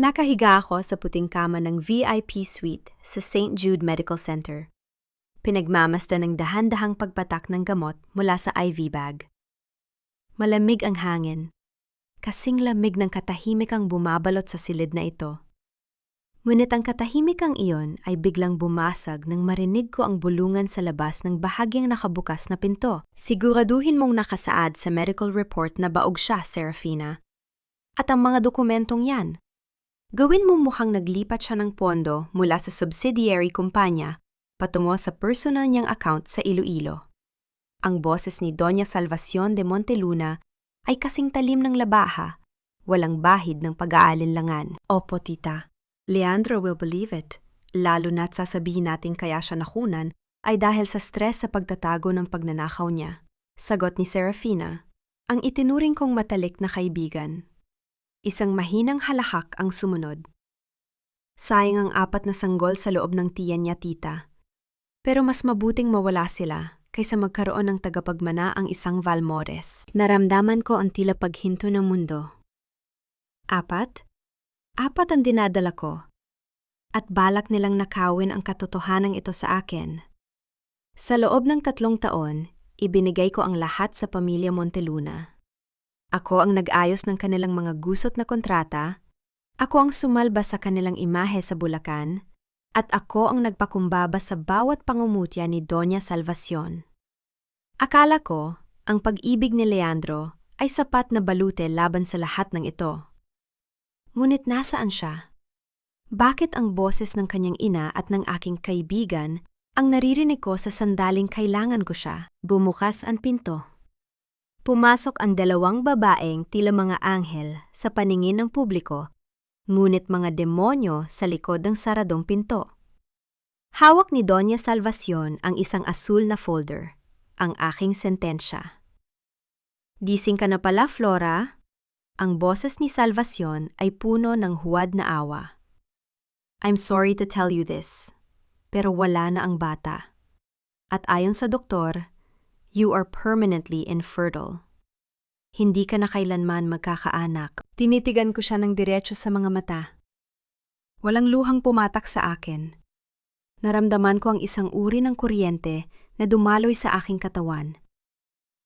Nakahiga ako sa puting kama ng VIP suite sa St. Jude Medical Center. Pinagmamasdan ng dahan-dahang pagpatak ng gamot mula sa IV bag. Malamig ang hangin. Kasing lamig ng katahimikang bumabalot sa silid na ito. Ngunit ang katahimikang iyon ay biglang bumasag nang marinig ko ang bulungan sa labas ng bahagyang nakabukas na pinto. Siguraduhin mong nakasaad sa medical report na baog siya, Serafina. At ang mga dokumentong yan. Gawin mo mukhang naglipat siya ng pondo mula sa subsidiary kumpanya patungo sa personal niyang account sa Iloilo. Ang boses ni Doña Salvacion de Monteluna ay kasing talim ng labaha, walang bahid ng pag-aalinlangan. Opo, tita. Leandro will believe it, lalo na't sasabihin natin kaya siya nakunan ay dahil sa stress sa pagtatago ng pagnanakaw niya. Sagot ni Serafina, ang itinuring kong matalik na kaibigan. Isang mahinang halahak ang sumunod. Sayang ang 4 na sanggol sa loob ng tiyan niya, tita. Pero mas mabuting mawala sila kaysa magkaroon ng tagapagmana ang isang Valmores. Naramdaman ko ang tila paghinto ng mundo. 4? 4 ang dinadala ko. At balak nilang nakawin ang katotohanan ito sa akin. Sa loob ng 3 taon, ibinigay ko ang lahat sa pamilya Monteluna. Ako ang nag-ayos ng kanilang mga gusot na kontrata, ako ang sumalba sa kanilang imahe sa Bulacan, at ako ang nagpakumbaba sa bawat pangumutya ni Doña Salvacion. Akala ko, ang pag-ibig ni Leandro ay sapat na balute laban sa lahat ng ito. Ngunit nasaan siya? Bakit ang boses ng kanyang ina at ng aking kaibigan ang naririnig ko sa sandaling kailangan ko siya? Bumukas ang pinto. Pumasok ang 2 babaeng tila mga anghel sa paningin ng publiko, ngunit mga demonyo sa likod ng saradong pinto. Hawak ni Doña Salvacion ang isang asul na folder, ang aking sentensya. Gising ka na pala, Flora. Ang boses ni Salvacion ay puno ng huwad na awa. I'm sorry to tell you this, pero wala na ang bata. At ayon sa doktor, you are permanently infertile. Hindi ka na kailanman magkakaanak. Tinitigan ko siya ng diretso sa mga mata. Walang luhang pumatak sa akin. Naramdaman ko ang isang uri ng kuryente na dumaloy sa aking katawan.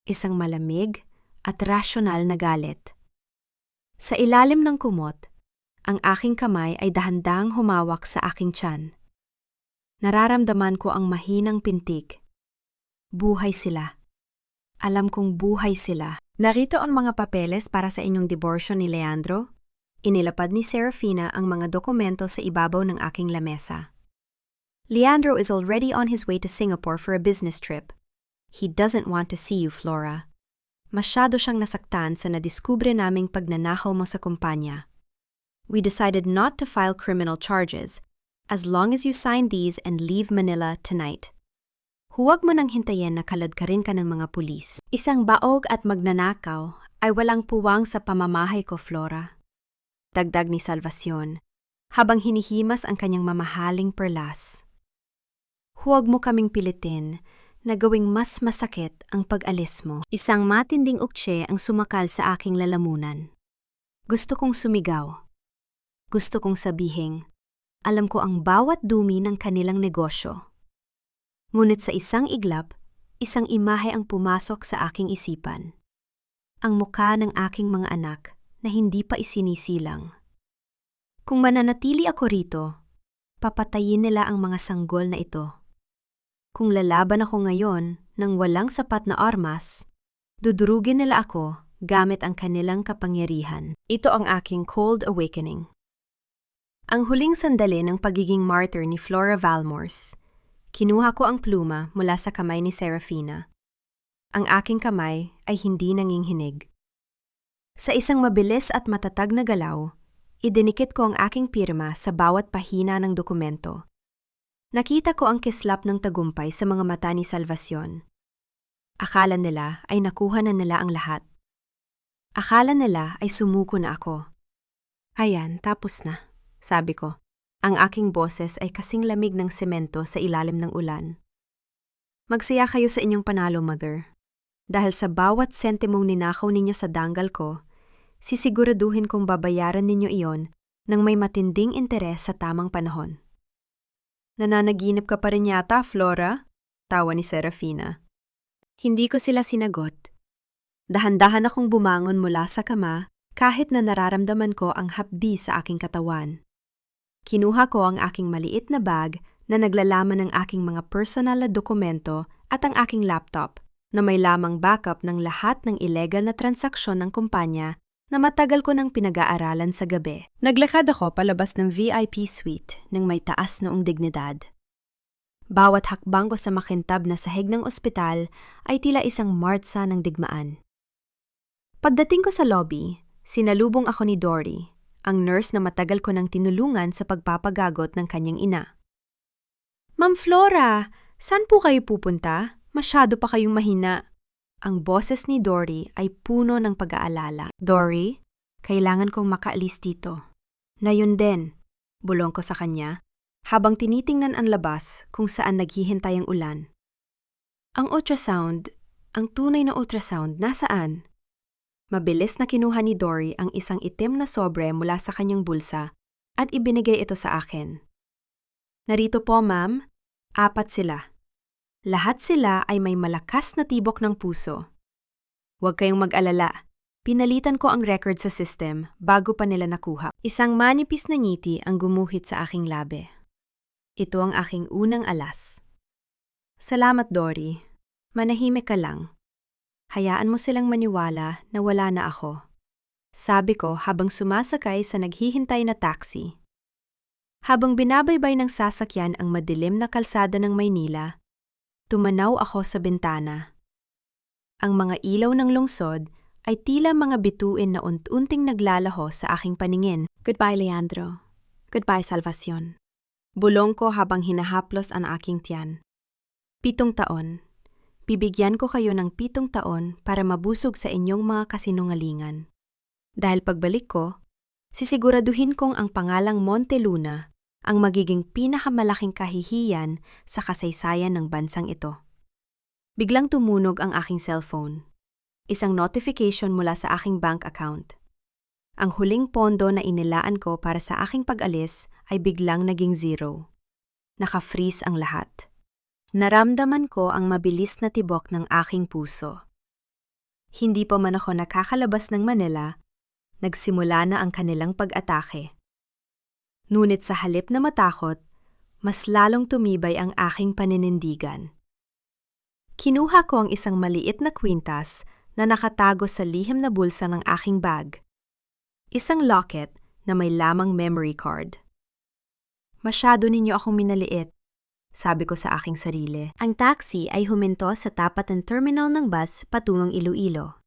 Isang malamig at rasyonal na galit. Sa ilalim ng kumot, ang aking kamay ay dahan-dahang humawak sa aking tiyan. Nararamdaman ko ang mahinang pintig. Buhay sila. Alam kong buhay sila. Narito ang mga papeles para sa inyong diborsyo ni Leandro. Inilapad ni Serafina ang mga dokumento sa ibabaw ng aking lamesa. Leandro is already on his way to Singapore for a business trip. He doesn't want to see you, Flora. Masyado siyang nasaktan sa nadiskubre naming pagnanakaw mo sa kumpanya. We decided not to file criminal charges as long as you sign these and leave Manila tonight. Huwag mo nang hintayin na kaladkarin ka ng mga pulis. Isang baog at magnanakaw ay walang puwang sa pamamahay ko, Flora. Dagdag ni Salvacion, habang hinihimas ang kanyang mamahaling perlas. Huwag mo kaming pilitin na gawing mas masakit ang pag-alis mo. Isang matinding ukse ang sumakal sa aking lalamunan. Gusto kong sumigaw. Gusto kong sabihing, alam ko ang bawat dumi ng kanilang negosyo. Ngunit sa isang iglap, isang imahe ang pumasok sa aking isipan. Ang mukha ng aking mga anak na hindi pa isinisilang. Kung mananatili ako rito, papatayin nila ang mga sanggol na ito. Kung lalaban ako ngayon nang walang sapat na armas, dudurugin nila ako gamit ang kanilang kapangyarihan. Ito ang aking cold awakening. Ang huling sandali ng pagiging martyr ni Flora Valmores. Kinuha ko ang pluma mula sa kamay ni Serafina. Ang aking kamay ay hindi nanginghinig. Sa isang mabilis at matatag na galaw, idinikit ko ang aking pirma sa bawat pahina ng dokumento. Nakita ko ang kislap ng tagumpay sa mga mata ni Salvacion. Akala nila ay nakuha na nila ang lahat. Akala nila ay sumuko na ako. Ayan, tapos na, sabi ko. Ang aking boses ay kasing lamig ng semento sa ilalim ng ulan. Magsaya kayo sa inyong panalo, Mother. Dahil sa bawat sentimong ninakaw ninyo sa danggal ko, sisiguraduhin kong babayaran ninyo iyon nang may matinding interes sa tamang panahon. Nananaginip ka pa rin yata, Flora? Tawa ni Serafina. Hindi ko sila sinagot. Dahan-dahan akong bumangon mula sa kama kahit na nararamdaman ko ang hapdi sa aking katawan. Kinuha ko ang aking maliit na bag na naglalaman ng aking mga personal na dokumento at ang aking laptop na may lamang backup ng lahat ng illegal na transaksyon ng kumpanya na matagal ko nang pinag-aaralan sa gabi. Naglakad ako palabas ng VIP suite ng may taas noong dignidad. Bawat hakbang ko sa makintab na sahig ng ospital ay tila isang martsa ng digmaan. Pagdating ko sa lobby, sinalubong ako ni Dory, ang nurse na matagal ko nang tinulungan sa pagpapagagot ng kanyang ina. Ma'am Flora, saan po kayo pupunta? Masyado pa kayong mahina. Ang boses ni Dory ay puno ng pag-aalala. Dory, kailangan kong makaalis dito. Na yun din, bulong ko sa kanya, habang tinitingnan ang labas kung saan naghihintay ang ulan. Ang ultrasound, ang tunay na ultrasound, nasaan? Mabilis na kinuha ni Dory ang isang itim na sobre mula sa kanyang bulsa at ibinigay ito sa akin. Narito po, ma'am. 4 sila. Lahat sila ay may malakas na tibok ng puso. Huwag kayong mag-alala. Pinalitan ko ang record sa system bago pa nila nakuha. Isang manipis na ngiti ang gumuhit sa aking labi. Ito ang aking unang alas. Salamat, Dory. Manahimik ka lang. Hayaan mo silang maniwala na wala na ako. Sabi ko habang sumasakay sa naghihintay na taxi. Habang binabaybay ng sasakyan ang madilim na kalsada ng Maynila, tumanaw ako sa bintana. Ang mga ilaw ng lungsod ay tila mga bituin na unti-unting naglalaho sa aking paningin. Goodbye, Leandro. Goodbye, Salvacion. Bulong ko habang hinahaplos ang aking tiyan. 7 taon. Bibigyan ko kayo ng 7 taon para mabusog sa inyong mga kasinungalingan. Dahil pagbalik ko, sisiguraduhin kong ang pangalang Monteluna ang magiging pinakamalaking kahihiyan sa kasaysayan ng bansang ito. Biglang tumunog ang aking cellphone. Isang notification mula sa aking bank account. Ang huling pondo na inilaan ko para sa aking pag-alis ay biglang naging 0. Naka-freeze ang lahat. Naramdaman ko ang mabilis na tibok ng aking puso. Hindi pa man ako nakakalabas ng Manila, nagsimula na ang kanilang pag-atake. Ngunit sa halip na matakot, mas lalong tumibay ang aking paninindigan. Kinuha ko ang isang maliit na kwintas na nakatago sa lihim na bulsa ng aking bag. Isang locket na may lamang memory card. Masyado ninyo akong minaliit, sabi ko sa aking sarili. Ang taxi ay huminto sa tapat ng terminal ng bus patungong Iloilo.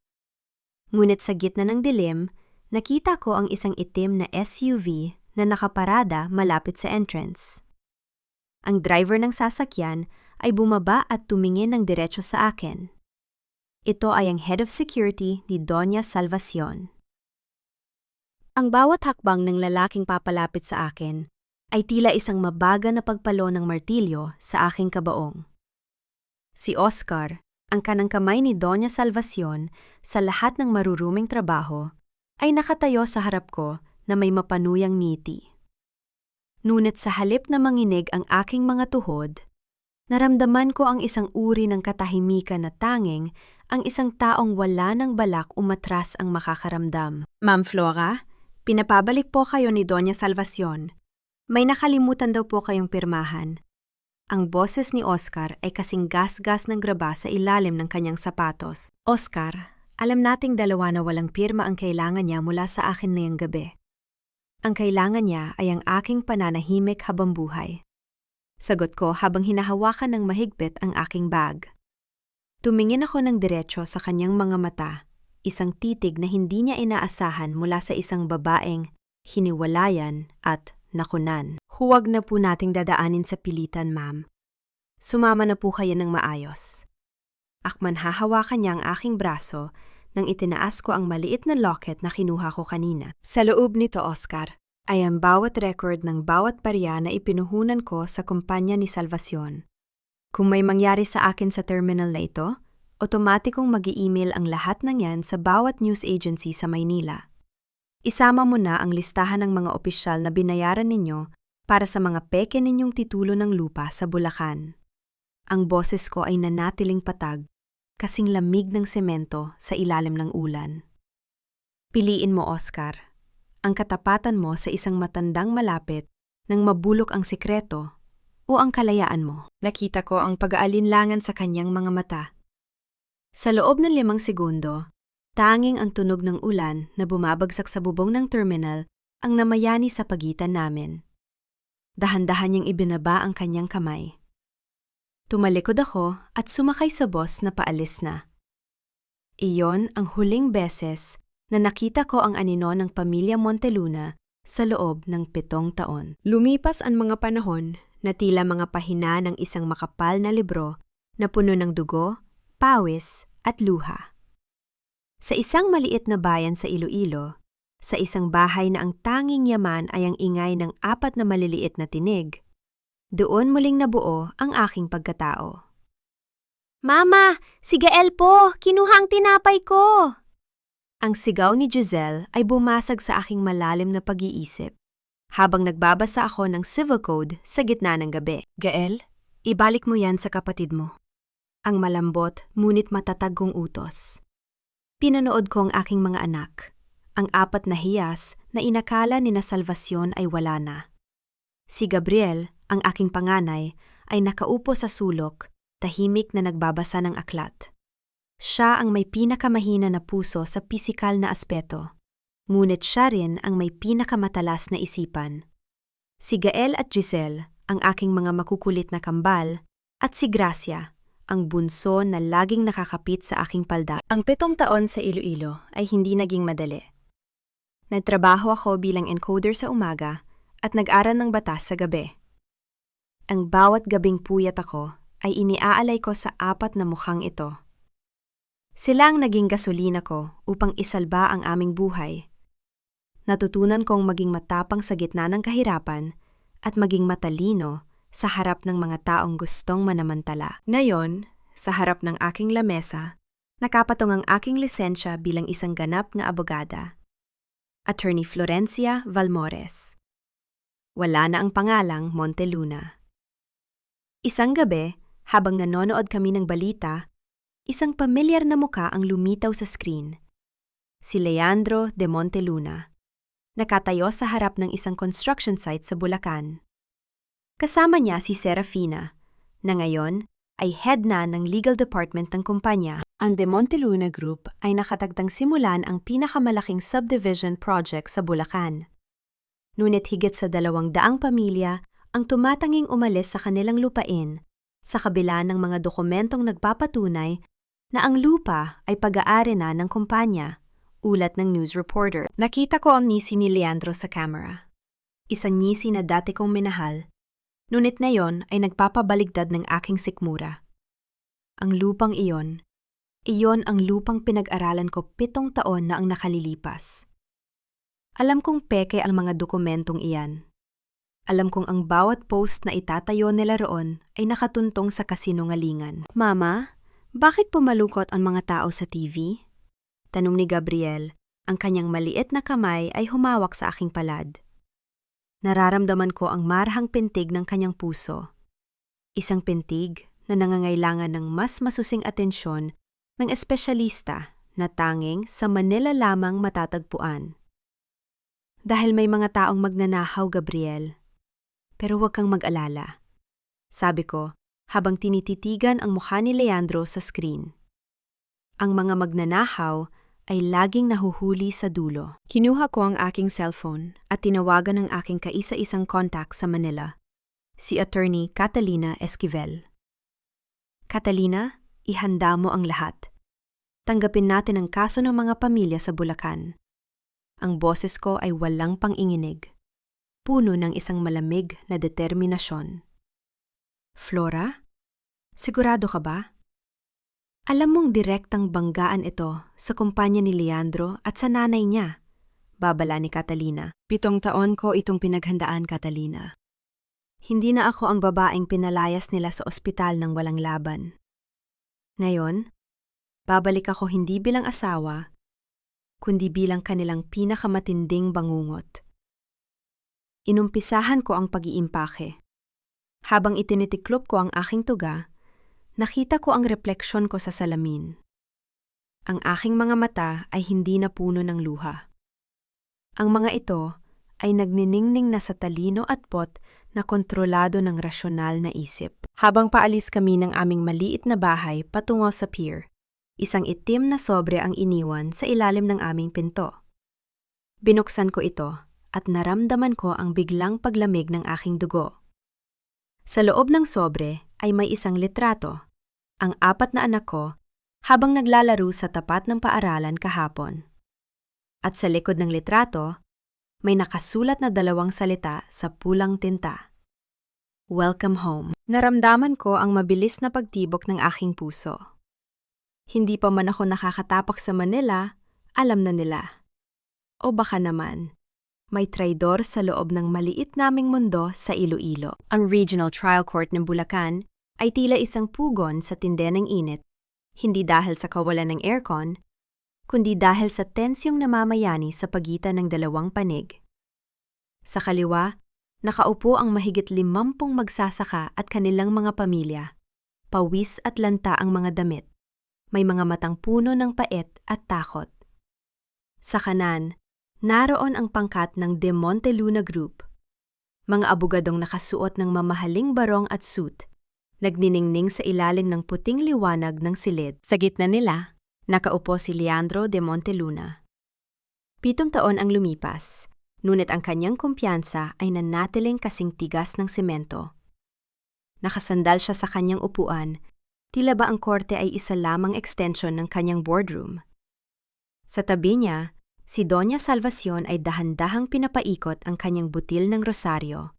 Ngunit sa gitna ng dilim, nakita ko ang isang itim na SUV na nakaparada malapit sa entrance. Ang driver ng sasakyan ay bumaba at tumingin ng diretso sa akin. Ito ay ang head of security ni Doña Salvacion. Ang bawat hakbang ng lalaking papalapit sa akin ay tila isang mabaga na pagpalo ng martilyo sa aking kabaong. Si Oscar, ang kanang kamay ni Doña Salvacion sa lahat ng maruruming trabaho, ay nakatayo sa harap ko na may mapanuyang ngiti. Ngunit sa halip na manginig ang aking mga tuhod, naramdaman ko ang isang uri ng katahimikan na tanging ang isang taong wala ng balak umatras ang makakaramdam. Ma'am Flora, pinapabalik po kayo ni Doña Salvacion. May nakalimutan daw po kayong pirmahan. Ang boses ni Oscar ay kasing gas-gas ng graba sa ilalim ng kanyang sapatos. Oscar, alam nating dalawa na walang pirma ang kailangan niya mula sa akin ngayong gabi. Ang kailangan niya ay ang aking pananahimik habang buhay. Sagot ko habang hinahawakan ng mahigpit ang aking bag. Tumingin ako ng diretso sa kanyang mga mata, isang titig na hindi niya inaasahan mula sa isang babaeng hiniwalayan at nakunan. Huwag na po nating dadaanin sa pilitan, ma'am. Sumama na po kayo ng maayos. Akman hahawakan niya ang aking braso nang itinaas ko ang maliit na locket na kinuha ko kanina. Sa loob nito, Oscar, ay ang bawat record ng bawat barya na ipinuhunan ko sa kumpanya ni Salvacion. Kung may mangyari sa akin sa terminal na ito, otomatikong mag-i-email ang lahat ng yan sa bawat news agency sa Maynila. Isama mo na ang listahan ng mga opisyal na binayaran ninyo para sa mga peke ninyong titulo ng lupa sa Bulacan. Ang boses ko ay nanatiling patag, kasing lamig ng semento sa ilalim ng ulan. Piliin mo, Oscar, ang katapatan mo sa isang matandang malapit nang mabulok ang sikreto o ang kalayaan mo. Nakita ko ang pag-aalinlangan sa kanyang mga mata. Sa loob ng 5 segundo, tanging ang tunog ng ulan na bumabagsak sa bubong ng terminal ang namayani sa pagitan namin. Dahan-dahan niyang ibinaba ang kanyang kamay. Tumalikod ako at sumakay sa bus na paalis na. Iyon ang huling beses na nakita ko ang anino ng pamilya Monteluna sa loob ng 7 taon. Lumipas ang mga panahon na tila mga pahina ng isang makapal na libro na puno ng dugo, pawis at luha. Sa isang maliit na bayan sa Iloilo, sa isang bahay na ang tanging yaman ay ang ingay ng 4 na maliliit na tinig, doon muling nabuo ang aking pagkatao. Mama, si Gael po! Kinuha ang tinapay ko! Ang sigaw ni Giselle ay bumasag sa aking malalim na pag-iisip habang nagbabasa ako ng civil code sa gitna ng gabi. Gael, ibalik mo yan sa kapatid mo. Ang malambot ngunit matatag kong utos. Pinanood ko ang aking mga anak, ang 4 na hiyas na inakala ni na Salvacion ay wala na. Si Gabriel, ang aking panganay, ay nakaupo sa sulok, tahimik na nagbabasa ng aklat. Siya ang may pinakamahina na puso sa pisikal na aspeto, ngunit siya rin ang may pinakamatalas na isipan. Si Gael at Giselle, ang aking mga makukulit na kambal, at si Gracia, ang bunso na laging nakakapit sa aking palda. Ang 7 taon sa Iloilo ay hindi naging madali. Nagtrabaho ako bilang encoder sa umaga at nag-aral ng batas sa gabi. Ang bawat gabing puyat ako ay iniaalay ko sa 4 na mukhang ito. Sila ang naging gasolina ko upang isalba ang aming buhay. Natutunan kong maging matapang sa gitna ng kahirapan at maging matalino sa harap ng mga taong gustong manamantala. Ngayon, sa harap ng aking lamesa, nakapatong ang aking lisensya bilang isang ganap na abogada. Attorney Florencia Valmores. Wala na ang pangalang Monteluna. Isang gabi, habang nanonood kami ng balita, isang pamilyar na muka ang lumitaw sa screen. Si Leandro de Monteluna. Nakatayo sa harap ng isang construction site sa Bulacan. Kasama niya si Serafina, na ngayon ay head na ng legal department ng kumpanya. Ang De Monteluna Group ay nakatagtang simulan ang pinakamalaking subdivision project sa Bulacan. Ngunit higit sa 200 pamilya ang tumatanging umalis sa kanilang lupain sa kabila ng mga dokumentong nagpapatunay na ang lupa ay pag-aari na ng kumpanya, ulat ng news reporter. Nakita ko ang ngisi ni Leandro sa camera. Isang ngisi na dati kong minahal, ngunit ngayon ay nagpapabaligtad ng aking sikmura. Ang lupang iyon ang lupang pinag-aralan ko 7 taon na ang nakalilipas. Alam kong peke ang mga dokumentong iyan. Alam kong ang bawat post na itatayo nila roon ay nakatuntong sa kasinungalingan. Mama, bakit pumalukot ang mga tao sa TV? Tanong ni Gabriel, ang kanyang maliit na kamay ay humawak sa aking palad. Nararamdaman ko ang marahang pintig ng kanyang puso. Isang pintig na nangangailangan ng mas masusing atensyon ng espesyalista na tanging sa Manila lamang matatagpuan. Dahil may mga taong magnanahaw, Gabriel. Pero huwag kang mag-alala. Sabi ko, habang tinititigan ang mukha ni Leandro sa screen. Ang mga magnanahaw ay laging nahuhuli sa dulo. Kinuha ko ang aking cellphone at tinawagan ang aking kaisa-isang contact sa Manila, si Attorney Catalina Esquivel. Catalina, ihanda mo ang lahat. Tanggapin natin ang kaso ng mga pamilya sa Bulacan. Ang boses ko ay walang panginginig, puno ng isang malamig na determinasyon. Flora, sigurado ka ba? Alam mong direktang banggaan ito sa kumpanya ni Leandro at sa nanay niya, babala ni Catalina. 7 taon ko itong pinaghandaan, Catalina. Hindi na ako ang babaeng pinalayas nila sa ospital ng walang laban. Ngayon, babalik ako hindi bilang asawa, kundi bilang kanilang pinakamatinding bangungot. Inumpisahan ko ang pag-iimpake. Habang itinitiklop ko ang aking tuga, nakita ko ang refleksyon ko sa salamin. Ang aking mga mata ay hindi na puno ng luha. Ang mga ito ay nagniningning na sa talino at pot na kontrolado ng rasyonal na isip. Habang paalis kami ng aming maliit na bahay patungo sa pier, isang itim na sobre ang iniwan sa ilalim ng aming pinto. Binuksan ko ito at naramdaman ko ang biglang paglamig ng aking dugo. Sa loob ng sobre ay may isang litrato, ang 4 na anak ko habang naglalaro sa tapat ng paaralan kahapon. At sa likod ng litrato, may nakasulat na 2 salita sa pulang tinta. Welcome home. Naramdaman ko ang mabilis na pagtibok ng aking puso. Hindi pa man ako nakakatapak sa Manila, alam na nila. O baka naman, may traidor sa loob ng maliit naming mundo sa Iloilo. Ang Regional Trial Court ng Bulacan ay tila isang pugon sa tinde ng init, hindi dahil sa kawalan ng aircon, kundi dahil sa tensyong namamayani sa pagitan ng 2 panig. Sa kaliwa, nakaupo ang mahigit 50 magsasaka at kanilang mga pamilya. Pawis at lanta ang mga damit. May mga matang puno ng pait at takot. Sa kanan, naroon ang pangkat ng De Monteluna Group. Mga abogadong nakasuot ng mamahaling barong at suit, nagniningning sa ilalim ng puting liwanag ng silid. Sa gitna nila, nakaupo si Leandro De Monteluna. 7 taon ang lumipas, ngunit ang kanyang kumpiyansa ay nanatiling kasing tigas ng semento. Nakasandal siya sa kanyang upuan, tila ba ang korte ay isa lamang extension ng kanyang boardroom. Sa tabi niya, si Doña Salvacion ay dahan-dahang pinapaikot ang kanyang butil ng rosaryo.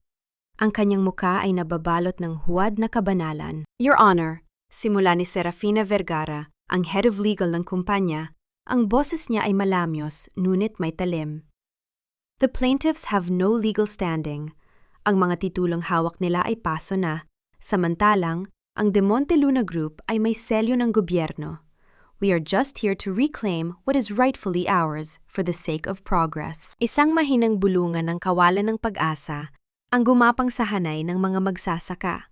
Ang kanyang muka ay nababalot ng huwad na kabanalan. Your Honor, simula ni Serafina Vergara, ang head of legal ng kumpanya, ang boses niya ay malamyos, ngunit may talim. The plaintiffs have no legal standing. Ang mga titulong hawak nila ay paso na, samantalang ang De Monteluna Group ay may selyo ng gobyerno. We are just here to reclaim what is rightfully ours for the sake of progress. Isang mahinang bulungan ng kawalan ng pag-asa ang gumapang sa hanay ng mga magsasaka.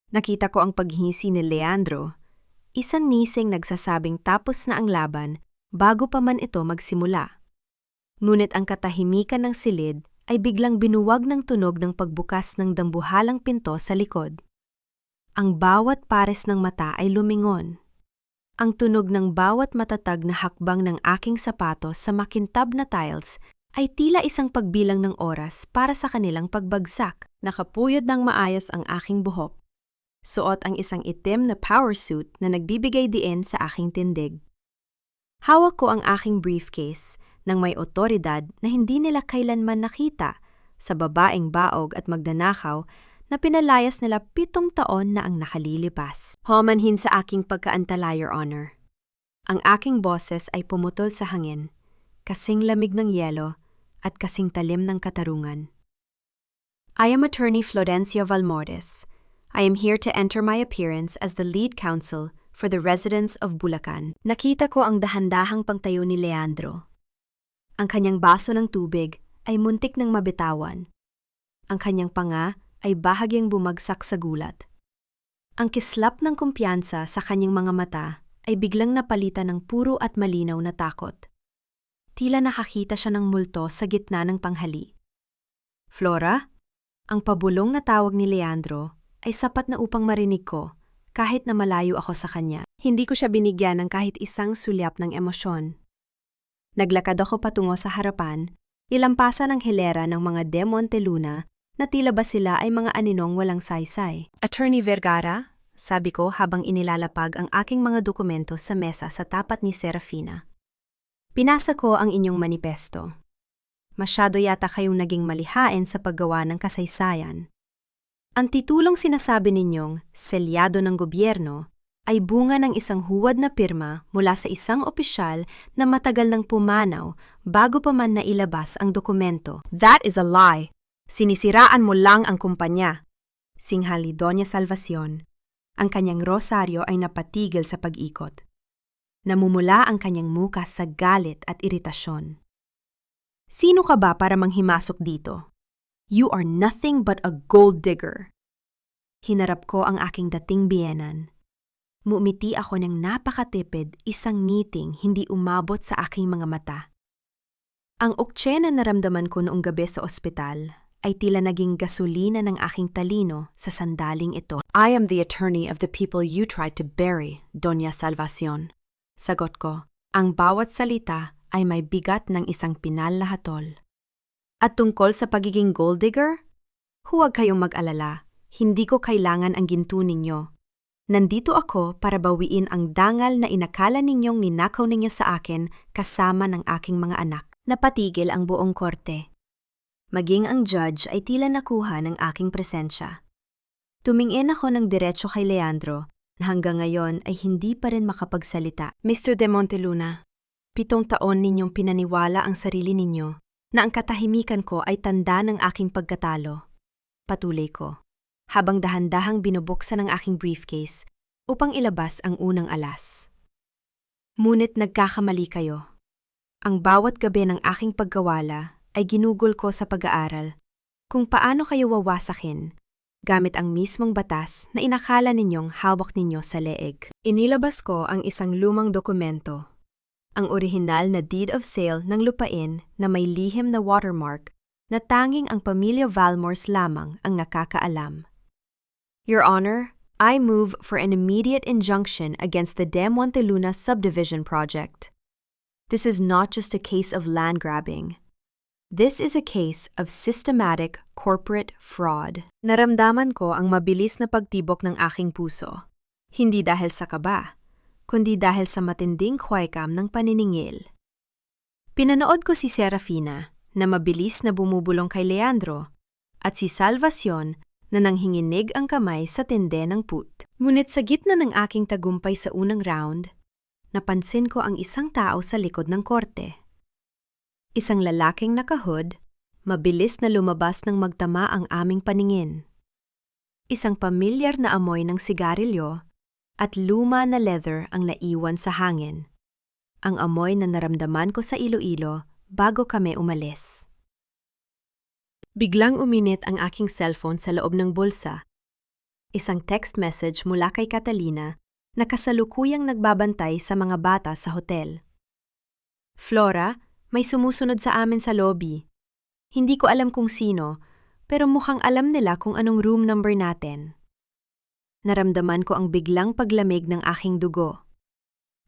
Nakita ko ang paghihisi ni Leandro, isang nising nagsasabing tapos na ang laban bago pa man ito magsimula. Ngunit ang katahimikan ng silid ay biglang binuwag ng tunog ng pagbukas ng dambuhalang pinto sa likod. Ang bawat pares ng mata ay lumingon. Ang tunog ng bawat matatag na hakbang ng aking sapatos sa makintab na tiles ay tila isang pagbilang ng oras para sa kanilang pagbagsak. Nakapuyod ng maayos ang aking buhok. Suot ang isang itim na power suit na nagbibigay diin sa aking tindig. Hawak ko ang aking briefcase nang may otoridad na hindi nila kailanman nakita sa babaeng baog at magdanakaw na pinalayas nila 7 taon na ang nakalilipas. Humanhin sa aking pagkaantala, Your Honor. Ang aking boses ay pumutol sa hangin, kasing lamig ng yelo at kasing talim ng katarungan. I am Attorney Florencio Valmores. I am here to enter my appearance as the lead counsel for the residents of Bulacan. Nakita ko ang dahan-dahang pagtayo ni Leandro. Ang kanyang baso ng tubig ay muntik ng mabitawan. Ang kanyang panga ay bahagyang bumagsak sa gulat. Ang kislap ng kumpiyansa sa kanyang mga mata ay biglang napalitan ng puro at malinaw na takot. Tila nakakita siya ng multo sa gitna ng panghali. Flora, ang pabulong na tawag ni Leandro ay sapat na upang marinig ko kahit na malayo ako sa kanya. Hindi ko siya binigyan ng kahit isang sulyap ng emosyon. Naglakad ako patungo sa harapan, ilampasan ang hilera ng mga De Monteluna na tila ba sila ay mga aninong walang saysay. Attorney Vergara, sabi ko habang inilalapag ang aking mga dokumento sa mesa sa tapat ni Serafina. Pinasa ko ang inyong manipesto. Masyado yata kayong naging malihain sa paggawa ng kasaysayan. Ang titulong sinasabi ninyong selyado ng gobyerno ay bunga ng isang huwad na pirma mula sa isang opisyal na matagal nang pumanaw bago pa man nailabas ang dokumento. That is a lie. Sinisiraan mo lang ang kumpanya. Singhal ni Doña Salvacion. Ang kanyang rosaryo ay napatigil sa pag-ikot. Namumula ang kanyang muka sa galit at iritasyon. Sino ka ba para manghimasok dito? You are nothing but a gold digger. Hinarap ko ang aking dating biyenan. Mumiti ako ng napakatipid, isang ngiting hindi umabot sa aking mga mata. Ang uktse na naramdaman ko noong gabi sa ospital ay tila naging gasolina ng aking talino sa sandaling ito. I am the attorney of the people you tried to bury, Doña Salvacion. Sagot ko, ang bawat salita ay may bigat ng isang pinal na hatol. At tungkol sa pagiging gold digger? Huwag kayong mag-alala, hindi ko kailangan ang ginto ninyo. Nandito ako para bawiin ang dangal na inakala ninyong ninakaw ninyo sa akin kasama ng aking mga anak. Napatigil ang buong korte. Maging ang judge ay tila nakuha ng aking presensya. Tumingin ako ng diretso kay Leandro na hanggang ngayon ay hindi pa rin makapagsalita. Mr. De Monteluna, 7 taon ninyong pinaniwala ang sarili ninyo na ang katahimikan ko ay tanda ng aking pagkatalo. Patuloy ko, habang dahan-dahang binubuksan ang aking briefcase upang ilabas ang unang alas. Ngunit nagkakamali kayo. Ang bawat gabi ng aking pagkawala ay ginugol ko sa pag-aaral kung paano kayo wawasakin gamit ang mismong batas na inakala ninyong hawak ninyo sa leeg. Inilabas ko ang isang lumang dokumento, ang orihinal na deed of sale ng lupain na may lihim na watermark na tanging ang pamilya Valmores lamang ang nakakaalam. Your Honor, I move for an immediate injunction against the De Monteluna subdivision project. This is not just a case of land grabbing. This is a case of systematic corporate fraud. Naramdaman ko ang mabilis na pagtibok ng aking puso. Hindi dahil sa kaba, kundi dahil sa matinding huwaykam ng paniningil. Pinanood ko si Serafina na mabilis na bumubulong kay Leandro at si Salvacion na nanghinginig ang kamay sa tinde ng put. Ngunit sa gitna ng aking tagumpay sa unang round, napansin ko ang isang tao sa likod ng korte. Isang lalaking nakahood, mabilis na lumabas ng magtama ang aming paningin. Isang pamilyar na amoy ng sigarilyo at luma na leather ang naiwan sa hangin. Ang amoy na naramdaman ko sa Iloilo bago kami umalis. Biglang uminit ang aking cellphone sa loob ng bulsa. Isang text message mula kay Catalina na kasalukuyang nagbabantay sa mga bata sa hotel. Flora, may sumusunod sa amin sa lobby. Hindi ko alam kung sino, pero mukhang alam nila kung anong room number natin. Naramdaman ko ang biglang paglamig ng aking dugo.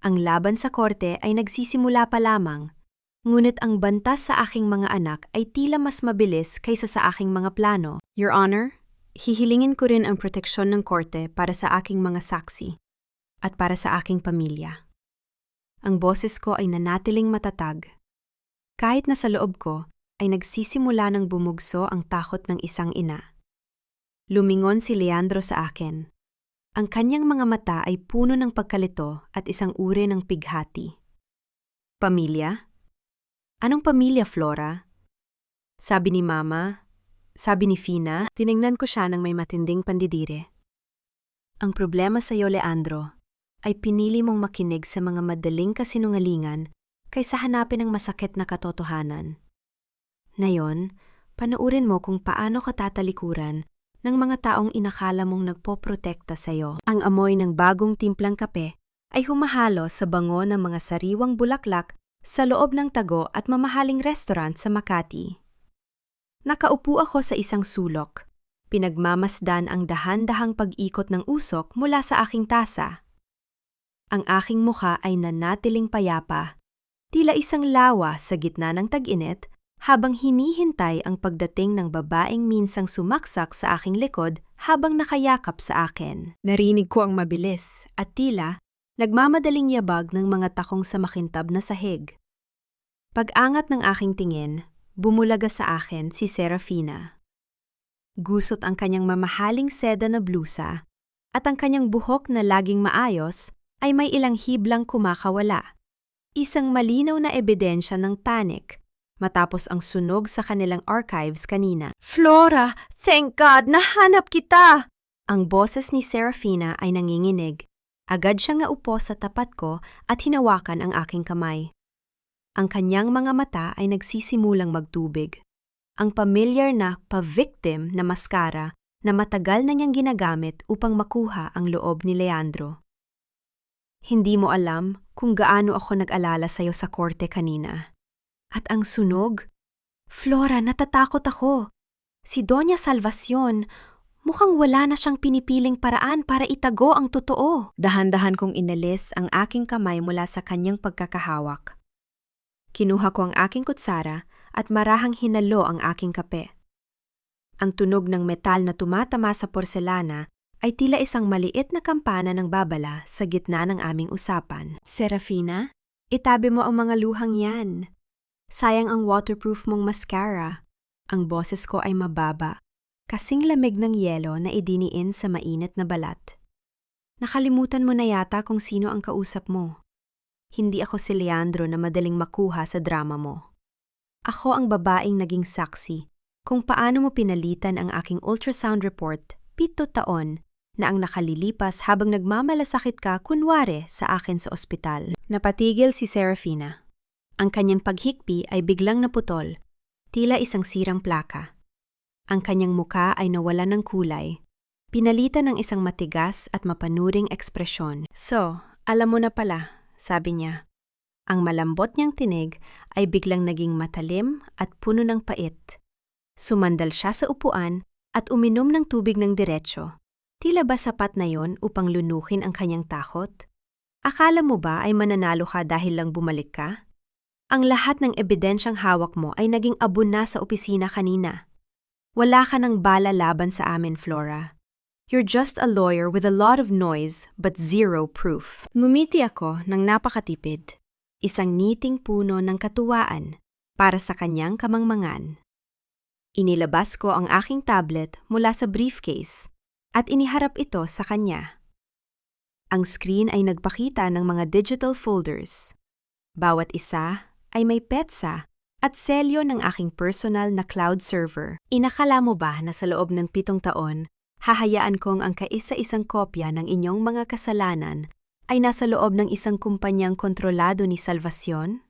Ang laban sa korte ay nagsisimula pa lamang, ngunit ang banta sa aking mga anak ay tila mas mabilis kaysa sa aking mga plano. Your Honor, hihilingin ko rin ang proteksyon ng korte para sa aking mga saksi at para sa aking pamilya. Ang boses ko ay nanatiling matatag. Kahit na sa loob ko ay nagsisimula ng bumugso ang takot ng isang ina. Lumingon si Leandro sa akin. Ang kanyang mga mata ay puno ng pagkalito at isang uri ng pighati. Pamilya? Anong pamilya, Flora? Sabi ni Mama, sabi ni Fina. Tiningnan ko siya ng may matinding pandidire. Ang problema sa iyo, Leandro, ay pinili mong makinig sa mga madaling kasinungalingan kaysa hanapin ang masakit na katotohanan. Ngayon, panoorin mo kung paano ka tatalikuran ng mga taong inakala mong nagpoprotekta sa iyo. Ang amoy ng bagong timplang kape ay humahalo sa bango ng mga sariwang bulaklak sa loob ng tago at mamahaling restaurant sa Makati. Nakaupo ako sa isang sulok. Pinagmamasdan ang dahan-dahang pag-ikot ng usok mula sa aking tasa. Ang aking mukha ay nanatiling payapa, tila isang lawa sa gitna ng tag-init habang hinihintay ang pagdating ng babaeng minsang sumaksak sa aking likod habang nakayakap sa akin. Narinig ko ang mabilis at tila nagmamadaling yabag ng mga takong sa makintab na sahig. Pag-angat ng aking tingin, bumulaga sa akin si Serafina. Gusot ang kanyang mamahaling seda na blusa at ang kanyang buhok na laging maayos ay may ilang hiblang kumakawala. Isang malinaw na ebidensya ng panic matapos ang sunog sa kanilang archives kanina. Flora, thank God, nahanap kita! Ang boses ni Serafina ay nanginginig. Agad siya nga upo sa tapat ko at hinawakan ang aking kamay. Ang kanyang mga mata ay nagsisimulang magtubig. Ang pamilyar na pa-victim na maskara na matagal na niyang ginagamit upang makuha ang loob ni Leandro. Hindi mo alam kung gaano ako nag-alala sa'yo sa korte kanina. At ang sunog? Flora, natatakot ako. Si Doña Salvacion, mukhang wala na siyang pinipiling paraan para itago ang totoo. Dahan-dahan kong inalis ang aking kamay mula sa kanyang pagkakahawak. Kinuha ko ang aking kutsara at marahang hinalo ang aking kape. Ang tunog ng metal na tumatama sa porselana ay tila isang maliit na kampana ng babala sa gitna ng aming usapan. Serafina, itabi mo ang mga luhang yan. Sayang ang waterproof mong mascara. Ang boses ko ay mababa, kasing lamig ng yelo na idiniin sa mainit na balat. Nakalimutan mo na yata kung sino ang kausap mo. Hindi ako si Leandro na madaling makuha sa drama mo. Ako ang babaeng naging saksi kung paano mo pinalitan ang aking ultrasound report 7 taon na ang nakalilipas habang nagmamalasakit ka kunwari sa akin sa ospital. Napatigil si Serafina. Ang kanyang paghikbi ay biglang naputol, tila isang sirang plaka. Ang kanyang muka ay nawalan ng kulay, pinalitan ng isang matigas at mapanuring ekspresyon. So, alam mo na pala, sabi niya. Ang malambot niyang tinig ay biglang naging matalim at puno ng pait. Sumandal siya sa upuan at uminom ng tubig ng diretsyo. Tila ba sapat na yon upang lunukin ang kanyang takot? Akala mo ba ay mananalo ka dahil lang bumalik ka? Ang lahat ng ebidensyang hawak mo ay naging abon na sa opisina kanina. Wala ka ng bala laban sa amin, Flora. You're just a lawyer with a lot of noise but zero proof. Ngumiti ako ng napakatipid. Isang ngiting puno ng katuwaan para sa kanyang kamangmangan. Inilabas ko ang aking tablet mula sa briefcase at iniharap ito sa kanya. Ang screen ay nagpakita ng mga digital folders. Bawat isa ay may petsa at selyo ng aking personal na cloud server. Inakala mo ba na sa loob ng 7 taon, hahayaan kong ang kaisa-isang kopya ng inyong mga kasalanan ay nasa loob ng isang kumpanyang kontrolado ni Salvacion?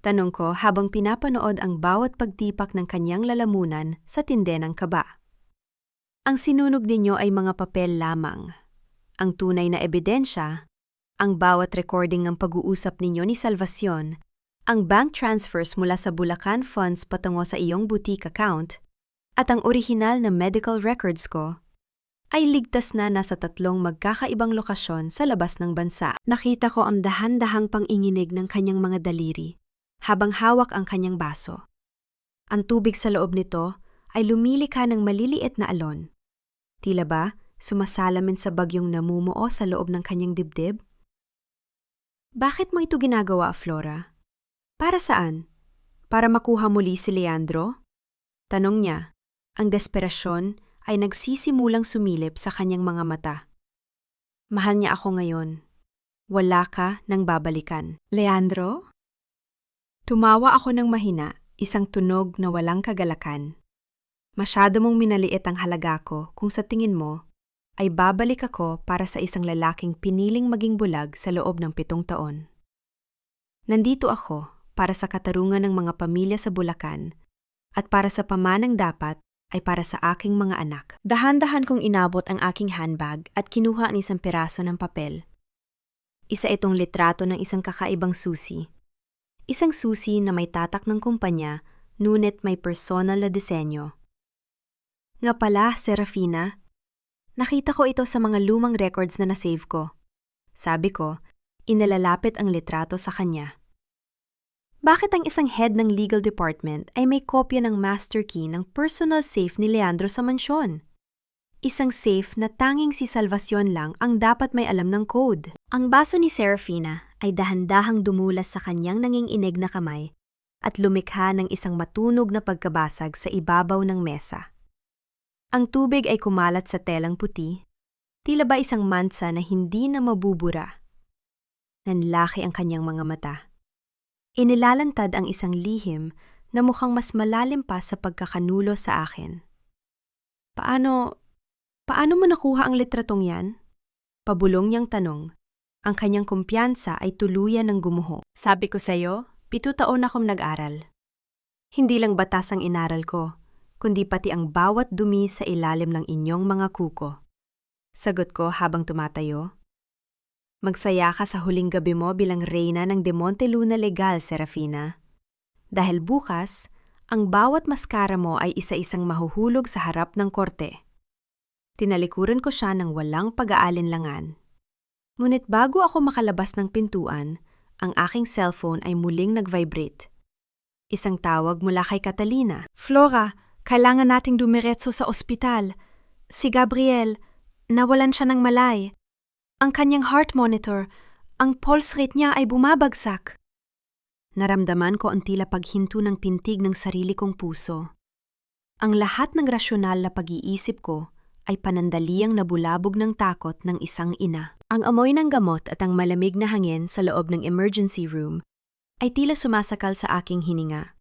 Tanong ko habang pinapanood ang bawat pagtipak ng kanyang lalamunan sa tinde ng kaba. Ang sinunog ninyo ay mga papel lamang. Ang tunay na ebidensya, ang bawat recording ng pag-uusap ninyo ni Salvacion, ang bank transfers mula sa Bulacan Funds patungo sa iyong boutique account, at ang orihinal na medical records ko, ay ligtas na nasa 3 magkakaibang lokasyon sa labas ng bansa. Nakita ko ang dahan-dahang panginginig ng kanyang mga daliri, habang hawak ang kanyang baso. Ang tubig sa loob nito ay lumilika ng maliliit na alon. Tila ba sumasalamin sa bagyong namumuo sa loob ng kanyang dibdib? Bakit mo ito ginagawa, Flora? Para saan? Para makuha muli si Leandro? Tanong niya. Ang desperasyon ay nagsisimulang sumilip sa kanyang mga mata. Mahal niya ako ngayon. Wala ka nang babalikan. Leandro? Tumawa ako ng mahina, isang tunog na walang kagalakan. Masyado mong minaliit ang halaga ko kung sa tingin mo ay babalik ako para sa isang lalaking piniling maging bulag sa loob ng 7 taon. Nandito ako para sa katarungan ng mga pamilya sa Bulacan at para sa pamanang dapat ay para sa aking mga anak. Dahan-dahan kong inabot ang aking handbag at kinuha ang isang piraso ng papel. Isa itong litrato ng isang kakaibang susi. Isang susi na may tatak ng kumpanya, ngunit may personal na disenyo. Nga pala, Serafina, nakita ko ito sa mga lumang records na nasave ko. Sabi ko, inalalapit ang litrato sa kanya. Bakit ang isang head ng legal department ay may kopya ng master key ng personal safe ni Leandro sa mansyon? Isang safe na tanging si Salvacion lang ang dapat may alam ng code. Ang baso ni Serafina ay dahan-dahang dumulas sa kanyang nanginginig na kamay at lumikha ng isang matunog na pagkabasag sa ibabaw ng mesa. Ang tubig ay kumalat sa telang puti, tila ba isang mansa na hindi na mabubura. Nanlaki ang kanyang mga mata. Inilalantad ang isang lihim na mukhang mas malalim pa sa pagkakanulo sa akin. Paano mo nakuha ang litratong yan? Pabulong niyang tanong. Ang kanyang kumpiyansa ay tuluyan ng gumuho. Sabi ko sa'yo, 7 taon akong nag-aral. Hindi lang batas ang inaral ko, kundi pati ang bawat dumi sa ilalim ng inyong mga kuko. Sagot ko habang tumatayo. Magsaya ka sa huling gabi mo bilang reyna ng De Monteluna Legal, Serafina. Dahil bukas, ang bawat maskara mo ay isa-isang mahuhulog sa harap ng korte. Tinalikuran ko siya ng walang pag-aalinlangan. Ngunit bago ako makalabas ng pintuan, ang aking cellphone ay muling nag-vibrate. Isang tawag mula kay Catalina. Flora, kailangan nating dumiretso sa ospital. Si Gabriel, nawalan siya ng malay. Ang kanyang heart monitor, ang pulse rate niya ay bumabagsak. Naramdaman ko ang tila paghinto ng pintig ng sarili kong puso. Ang lahat ng rasyonal na pag-iisip ko ay panandaliang nabulabog ng takot ng isang ina. Ang amoy ng gamot at ang malamig na hangin sa loob ng emergency room ay tila sumasakal sa aking hininga.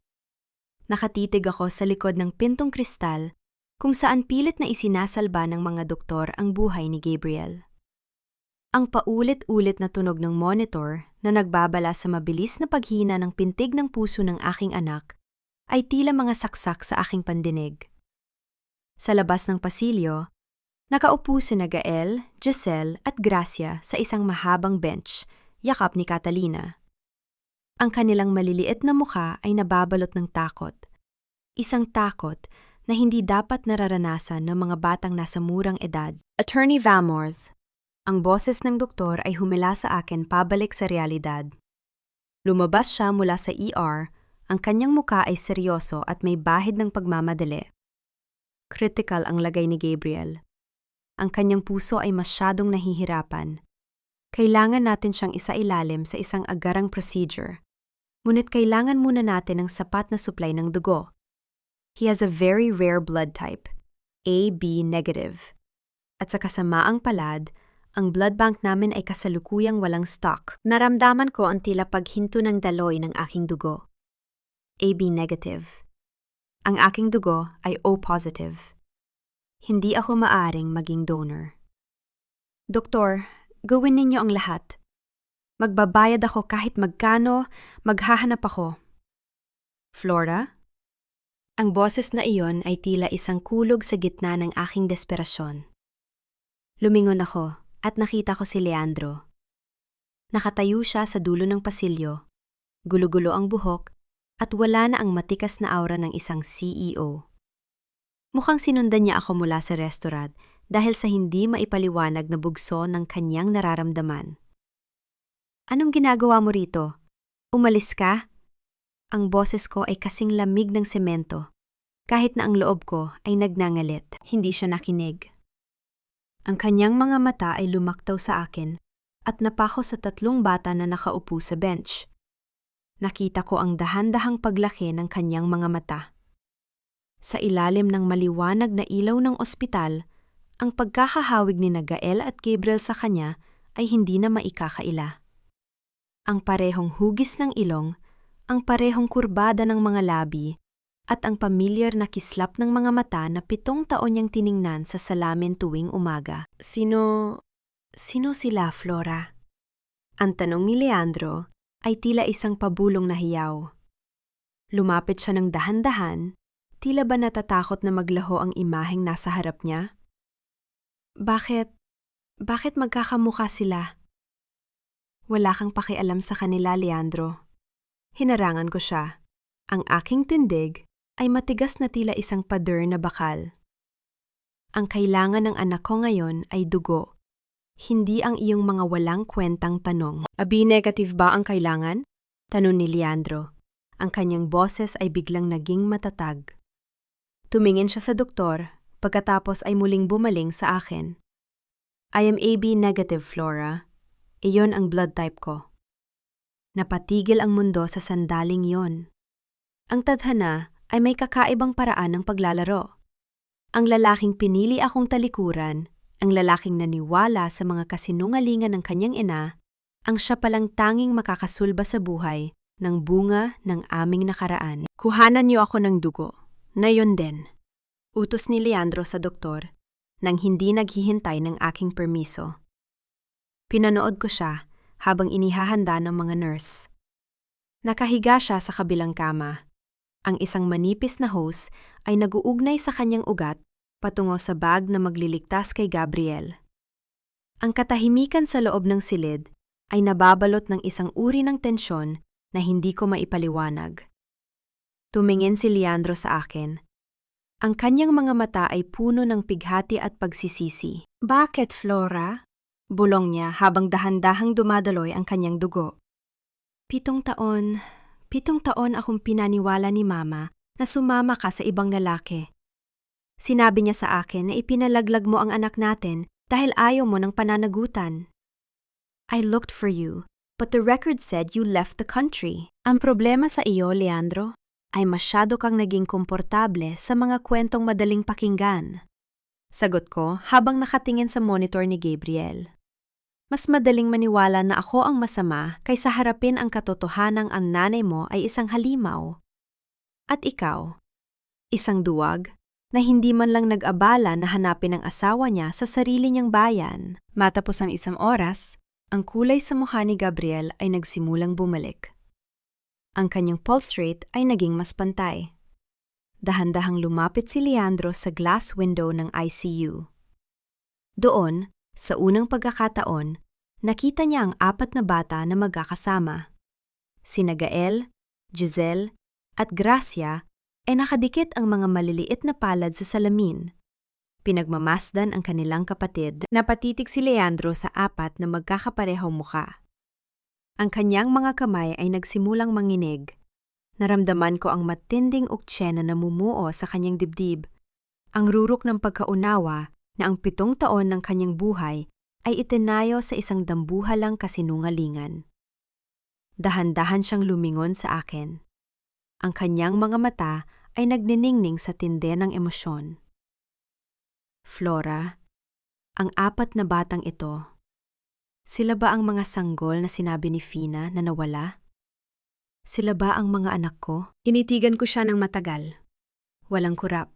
Nakatitig ako sa likod ng pintong kristal kung saan pilit na isinasalba ng mga doktor ang buhay ni Gabriel. Ang paulit-ulit na tunog ng monitor na nagbabala sa mabilis na paghina ng pintig ng puso ng aking anak ay tila mga saksak sa aking pandinig. Sa labas ng pasilyo, nakaupo sina Gael, Giselle at Gracia sa isang mahabang bench, yakap ni Catalina. Ang kanilang maliliit na mukha ay nababalot ng takot. Isang takot na hindi dapat nararanasan ng mga batang nasa murang edad. Attorney Vamors. Ang boses ng doktor ay humila sa akin pabalik sa realidad. Lumabas siya mula sa ER, ang kanyang mukha ay seryoso at may bahid ng pagmamadali. Critical ang lagay ni Gabriel. Ang kanyang puso ay masyadong nahihirapan. Kailangan natin siyang isailalim sa isang agarang procedure. Ngunit kailangan muna natin ng sapat na supply ng dugo. He has a very rare blood type, AB negative. At sa kasamaang palad, ang blood bank namin ay kasalukuyang walang stock. Naramdaman ko ang tila paghinto ng daloy ng aking dugo. AB negative. Ang aking dugo ay O positive. Hindi ako maaring maging donor. Doktor, gawin ninyo ang lahat. Magbabayad ako kahit magkano, maghahanap ako. Flora? Ang boses na iyon ay tila isang kulog sa gitna ng aking desperasyon. Lumingon ako at nakita ko si Leandro. Nakatayo siya sa dulo ng pasilyo, gulo-gulo ang buhok at wala na ang matikas na aura ng isang CEO. Mukhang sinundan niya ako mula sa restaurant dahil sa hindi maipaliwanag na bugso ng kanyang nararamdaman. Anong ginagawa mo rito? Umalis ka? Ang boses ko ay kasing lamig ng semento, kahit na ang loob ko ay nagnangalit. Hindi siya nakinig. Ang kanyang mga mata ay lumaktaw sa akin at napako sa 3 bata na nakaupo sa bench. Nakita ko ang dahan-dahang paglaki ng kanyang mga mata. Sa ilalim ng maliwanag na ilaw ng ospital, ang pagkakahawig ni Gael at Gabriel sa kanya ay hindi na maikakaila. Ang parehong hugis ng ilong, ang parehong kurbada ng mga labi, at ang pamilyar na kislap ng mga mata na 7 taon niyang tiningnan sa salamin tuwing umaga. Sino sila, Flora? Ang tanong ni Leandro ay tila isang pabulong na hiyaw. Lumapit siya ng dahan-dahan, tila ba natatakot na maglaho ang imaheng nasa harap niya? Bakit magkakamukha sila? Wala kang pakialam sa kanila, Leandro. Hinarangan ko siya. Ang aking tindig ay matigas na tila isang pader na bakal. Ang kailangan ng anak ko ngayon ay dugo, hindi ang iyong mga walang kwentang tanong. Abi negative ba ang kailangan? Tanong ni Leandro. Ang kanyang boses ay biglang naging matatag. Tumingin siya sa doktor, pagkatapos ay muling bumaling sa akin. I am AB negative, Flora. Iyon ang blood type ko. Napatigil ang mundo sa sandaling yon. Ang tadhana ay may kakaibang paraan ng paglalaro. Ang lalaking pinili akong talikuran, ang lalaking naniwala sa mga kasinungalingan ng kanyang ina, ang siya palang tanging makakasulba sa buhay ng bunga ng aming nakaraan. Kuhanan niyo ako ng dugo. Na yun din. Utos ni Leandro sa doktor nang hindi naghihintay ng aking permiso. Pinanood ko siya habang inihahanda ng mga nurse. Nakahiga siya sa kabilang kama. Ang isang manipis na hose ay naguugnay sa kanyang ugat patungo sa bag na magliligtas kay Gabriel. Ang katahimikan sa loob ng silid ay nababalot ng isang uri ng tensyon na hindi ko maipaliwanag. Tumingin si Leandro sa akin. Ang kanyang mga mata ay puno ng pighati at pagsisisi. Bakit, Flora? Bulong niya habang dahan-dahang dumadaloy ang kanyang dugo. 7 taon akong pinaniwala ni Mama na sumama ka sa ibang lalaki. Sinabi niya sa akin na ipinalaglag mo ang anak natin dahil ayaw mo ng pananagutan. I looked for you, but the record said you left the country. Ang problema sa iyo, Leandro, ay masyado kang naging komportable sa mga kwentong madaling pakinggan. Sagot ko habang nakatingin sa monitor ni Gabriel. Mas madaling maniwala na ako ang masama kaysa harapin ang katotohanang ang nanay mo ay isang halimaw. At ikaw, isang duwag na hindi man lang nag-abala na hanapin ang asawa niya sa sarili niyang bayan. Matapos ang 1 oras, ang kulay sa mukha ni Gabriel ay nagsimulang bumalik. Ang kanyang pulse rate ay naging mas pantay. Dahan-dahang lumapit si Leandro sa glass window ng ICU. Doon, sa unang pagkakataon, nakita niya ang 4 na bata na magkakasama. Sina Gael, Giselle, at Gracia ay nakadikit ang mga maliliit na palad sa salamin. Pinagmamasdan ang kanilang kapatid. Napatitig si Leandro sa 4 na magkakaparehong mukha. Ang kanyang mga kamay ay nagsimulang manginig. Naramdaman ko ang matinding uktsena na namumuo sa kanyang dibdib. Ang rurok ng pagkaunawa na ang 7 taon ng kanyang buhay ay itinayo sa isang dambuhalang kasinungalingan. Dahan-dahan siyang lumingon sa akin. Ang kanyang mga mata ay nagniningning sa tindi ng emosyon. Flora, ang 4 na batang ito, sila ba ang mga sanggol na sinabi ni Fina na nawala? Sila ba ang mga anak ko? Initigan ko siya ng matagal. Walang kurap.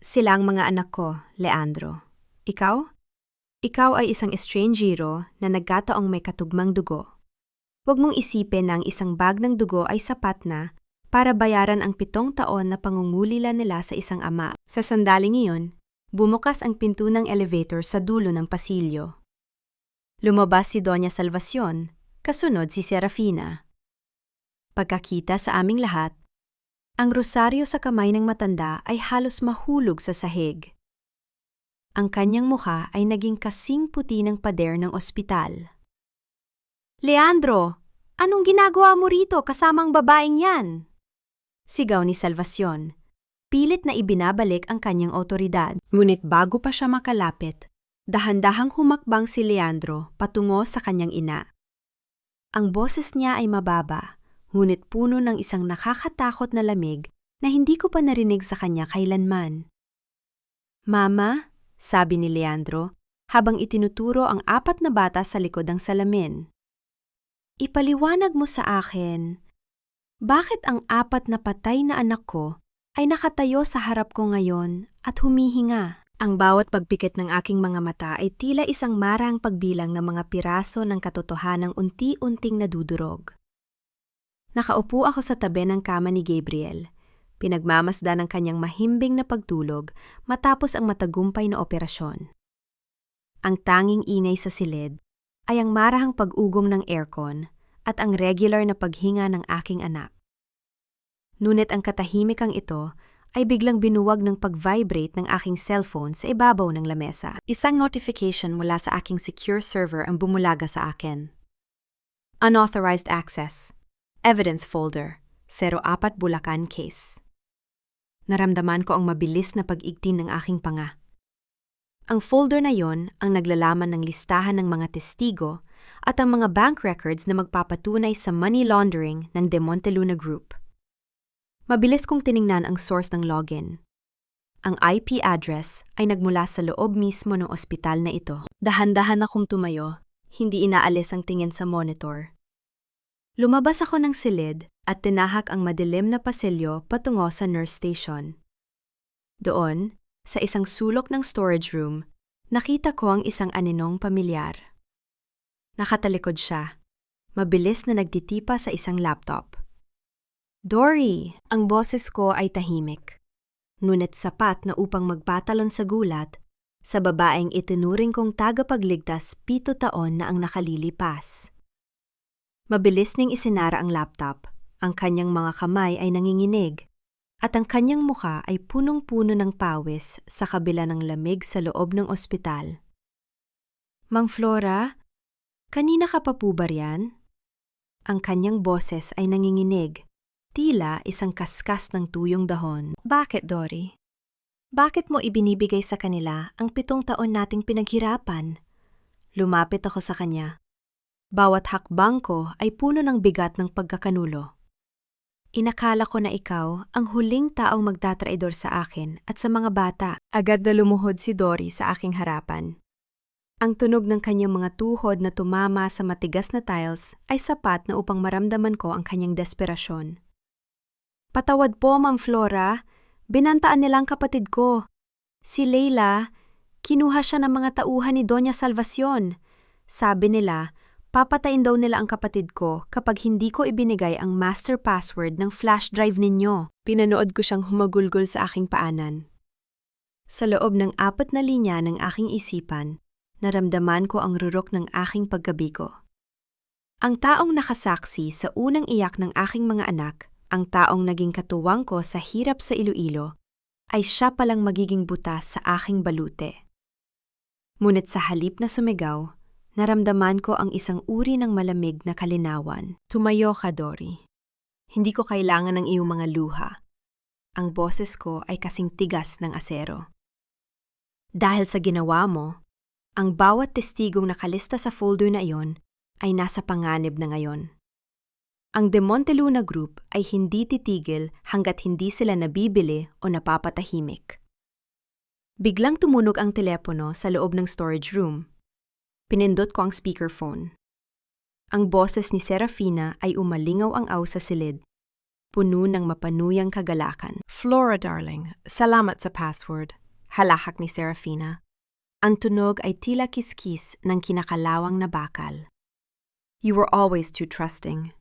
Sila ang mga anak ko, Leandro. Ikaw? Ikaw ay isang estrangero na nagkataong may katugmang dugo. Huwag mong isipin na ang isang bag ng dugo ay sapat na para bayaran ang 7 taon na pangungulila nila sa isang ama. Sa sandaling iyon, bumukas ang pinto ng elevator sa dulo ng pasilyo. Lumabas si Doña Salvacion, kasunod si Serafina. Pagkakita sa aming lahat, ang rosaryo sa kamay ng matanda ay halos mahulog sa sahig. Ang kanyang mukha ay naging kasing puti ng pader ng ospital. Leandro, anong ginagawa mo rito kasamang babaeng yan? Sigaw ni Salvacion. Pilit na ibinabalik ang kanyang otoridad. Ngunit bago pa siya makalapit, dahan-dahang humakbang si Leandro patungo sa kanyang ina. Ang boses niya ay mababa, ngunit puno ng isang nakakatakot na lamig na hindi ko pa narinig sa kanya kailanman. Mama, sabi ni Leandro, habang itinuturo ang 4 na bata sa likod ng salamin. Ipaliwanag mo sa akin, bakit ang 4 na patay na anak ko ay nakatayo sa harap ko ngayon at humihinga? Ang bawat pagpikit ng aking mga mata ay tila isang marang pagbilang ng mga piraso ng katotohanang unti-unting nadudurog. Nakaupo ako sa tabi ng kama ni Gabriel, pinagmamasdan ng kanyang mahimbing na pagtulog matapos ang matagumpay na operasyon. Ang tanging ingay sa silid ay ang marahang pag-ugong ng aircon at ang regular na paghinga ng aking anak. Ngunit ang katahimikang ito ay biglang binuwag ng pag-vibrate ng aking cellphone sa ibabaw ng lamesa. Isang notification mula sa aking secure server ang bumulaga sa akin. Unauthorized access. Evidence folder, 04 Bulacan case. Naramdaman ko ang mabilis na pag-igting ng aking panga. Ang folder na yon ang naglalaman ng listahan ng mga testigo at ang mga bank records na magpapatunay sa money laundering ng De Monteluna Group. Mabilis kong tiningnan ang source ng login. Ang IP address ay nagmula sa loob mismo ng ospital na ito. Dahan-dahan akong tumayo, hindi inaalis ang tingin sa monitor. Lumabas ako ng silid at tinahak ang madilim na pasilyo patungo sa nurse station. Doon, sa isang sulok ng storage room, nakita ko ang isang aninong pamilyar. Nakatalikod siya. Mabilis na nagtitipa sa isang laptop. Dory! Ang boses ko ay tahimik. Ngunit sapat na upang magpatalon sa gulat sa babaeng itinuring kong tagapagligtas 7 taon na ang nakalilipas. Mabilis ning isinara ang laptop, ang kanyang mga kamay ay nanginginig, at ang kanyang mukha ay punong-puno ng pawis sa kabila ng lamig sa loob ng ospital. Mang Flora, kanina ka pa po ba riyan? Ang kanyang boses ay nanginginig, tila isang kaskas ng tuyong dahon. Bakit, Dory? Bakit mo ibinibigay sa kanila ang 7 taon nating pinaghirapan? Lumapit ako sa kanya. Bawat hakbang ko ay puno ng bigat ng pagkakanulo. Inakala ko na ikaw ang huling taong magtatraidor sa akin at sa mga bata. Agad na lumuhod si Dory sa aking harapan. Ang tunog ng kanyang mga tuhod na tumama sa matigas na tiles ay sapat na upang maramdaman ko ang kanyang desperasyon. Patawad po, Ma'am Flora. Binantaan nila ang kapatid ko. Si Leila, kinuha siya ng mga tauhan ni Doña Salvacion. Sabi nila, papatayin daw nila ang kapatid ko kapag hindi ko ibinigay ang master password ng flash drive ninyo. Pinanood ko siyang humagulgol sa aking paanan. Sa loob ng 4 na linya ng aking isipan, naramdaman ko ang rurok ng aking pagkabigo. Ang taong nakasaksi sa unang iyak ng aking mga anak, ang taong naging katuwang ko sa hirap sa Iloilo, ay siya palang magiging butas sa aking balute. Ngunit sa halip na sumigaw, naramdaman ko ang isang uri ng malamig na kalinawan. Tumayo ka, Dory. Hindi ko kailangan ng iyong mga luha. Ang boses ko ay kasing tigas ng asero. Dahil sa ginawa mo, ang bawat testigong nakalista sa folder na iyon ay nasa panganib na ngayon. Ang De Monteluna Group ay hindi titigil hanggat hindi sila nabibili o napapatahimik. Biglang tumunog ang telepono sa loob ng storage room. Pinindot ko ang speakerphone. Ang boses ni Serafina ay umalingaw-angaw sa silid, puno ng mapanuyang kagalakan. Flora, darling, salamat sa password. Halahak ni Serafina. Ang tunog ay tila kiskis ng kinakalawang na bakal. You were always too trusting.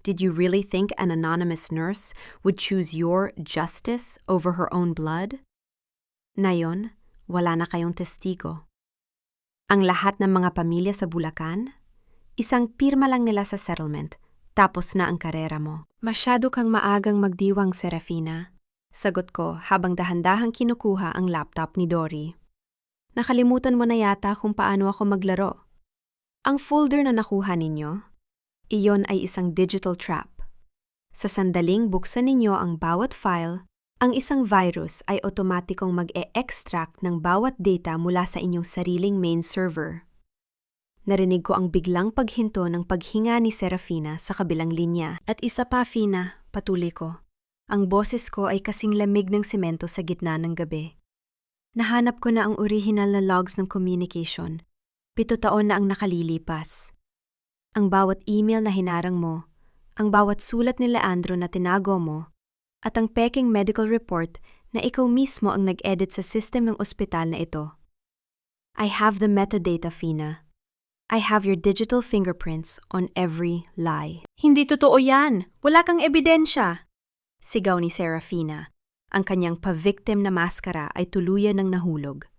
Did you really think an anonymous nurse would choose your justice over her own blood? Ngayon, wala na kayong testigo. Ang lahat ng mga pamilya sa Bulacan, isang pirma lang nila sa settlement, tapos na ang karera mo. Masyado kang maagang magdiwang, Serafina. Sagot ko habang dahan-dahang kinukuha ang laptop ni Dory. Nakalimutan mo na yata kung paano ako maglaro. Ang folder na nakuha ninyo, iyon ay isang digital trap. Sa sandaling buksan ninyo ang bawat file, ang isang virus ay otomatikong mag-e-extract ng bawat data mula sa inyong sariling main server. Narinig ko ang biglang paghinto ng paghinga ni Serafina sa kabilang linya. At isa pa, Fina, patuloy ko. Ang boses ko ay kasing lamig ng semento sa gitna ng gabi. Nahanap ko na ang original na logs ng communication. 7 taon na ang nakalilipas. Ang bawat email na hinarang mo, ang bawat sulat ni Leandro na tinago mo, at ang peking medical report na ikaw mismo ang nag-edit sa system ng ospital na ito. I have the metadata, Fina. I have your digital fingerprints on every lie. Hindi totoo yan! Wala kang ebidensya! Sigaw ni Serafina. Ang kanyang pa-victim na maskara ay tuluyan ng nahulog.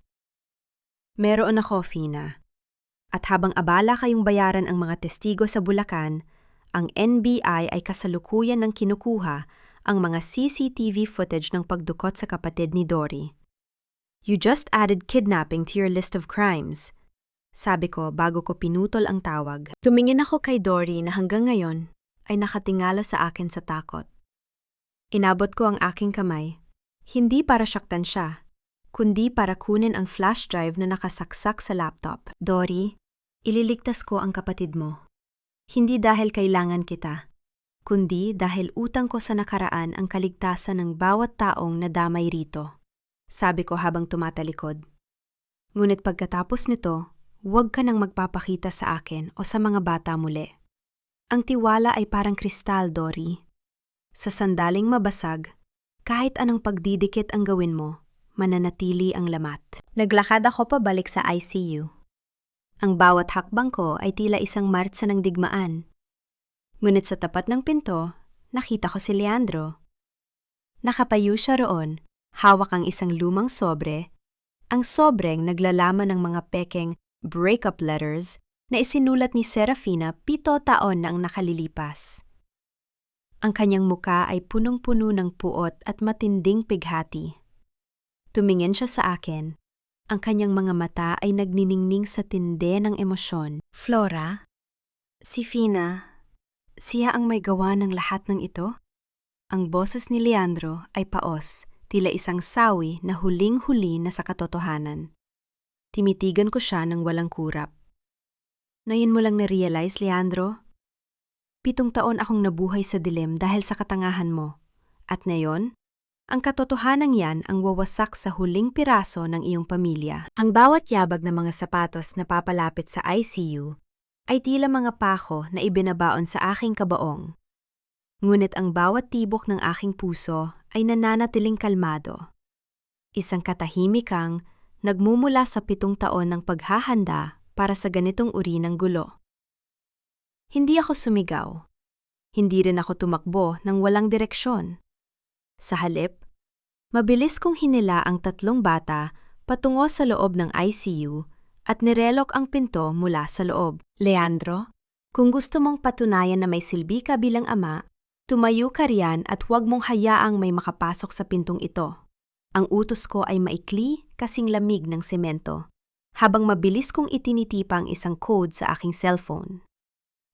Meron ako, Fina. At habang abala kayong bayaran ang mga testigo sa Bulacan, ang NBI ay kasalukuyan ng kinukuha ang mga CCTV footage ng pagdukot sa kapatid ni Dory. You just added kidnapping to your list of crimes. Sabi ko bago ko pinutol ang tawag. Tumingin ako kay Dory na hanggang ngayon ay nakatingala sa akin sa takot. Inabot ko ang aking kamay, hindi para saktan siya, kundi para kunin ang flash drive na nakasaksak sa laptop. Dory, ililigtas ko ang kapatid mo. Hindi dahil kailangan kita, kundi dahil utang ko sa nakaraan ang kaligtasan ng bawat taong nadamay rito. Sabi ko habang tumatalikod. Ngunit pagkatapos nito, huwag ka nang magpapakita sa akin o sa mga bata muli. Ang tiwala ay parang kristal, Dory. Sa sandaling mabasag, kahit anong pagdidikit ang gawin mo, mananatili ang lamat. Naglakad ako pabalik sa ICU. Ang bawat hakbang ko ay tila isang martsa ng digmaan. Ngunit sa tapat ng pinto, nakita ko si Leandro. Nakapayo siya roon, hawak ang isang lumang sobre, ang sobreng naglalaman ng mga pekeng breakup letters na isinulat ni Serafina 7 taon na ang nakalilipas. Ang kanyang muka ay punong-puno ng puot at matinding pighati. Tumingin siya sa akin. Ang kanyang mga mata ay nagniningning sa tindi ng emosyon. Flora, si Fina, siya ang may gawa ng lahat ng ito? Ang boses ni Leandro ay paos, tila isang sawi na huling-huli na sa katotohanan. Timitigan ko siya ng walang kurap. Ngayon mo lang na-realize, Leandro? 7 taon akong nabuhay sa dilim dahil sa katangahan mo. At ngayon, ang katotohanan yan ang wawasak sa huling piraso ng iyong pamilya. Ang bawat yabag ng mga sapatos na papalapit sa ICU ay tila mga pako na ibinabaon sa aking kabaong. Ngunit ang bawat tibok ng aking puso ay nananatiling kalmado. Isang katahimikang nagmumula sa 7 taon ng paghahanda para sa ganitong uri ng gulo. Hindi ako sumigaw. Hindi rin ako tumakbo ng walang direksyon. Sa halip, mabilis kong hinila ang 3 bata patungo sa loob ng ICU at nirelok ang pinto mula sa loob. Leandro, kung gusto mong patunayan na may silbi ka bilang ama, tumayo ka riyan at huwag mong hayaang may makapasok sa pintong ito. Ang utos ko ay maikli kasing lamig ng semento, habang mabilis kong itinitipa ang isang code sa aking cellphone.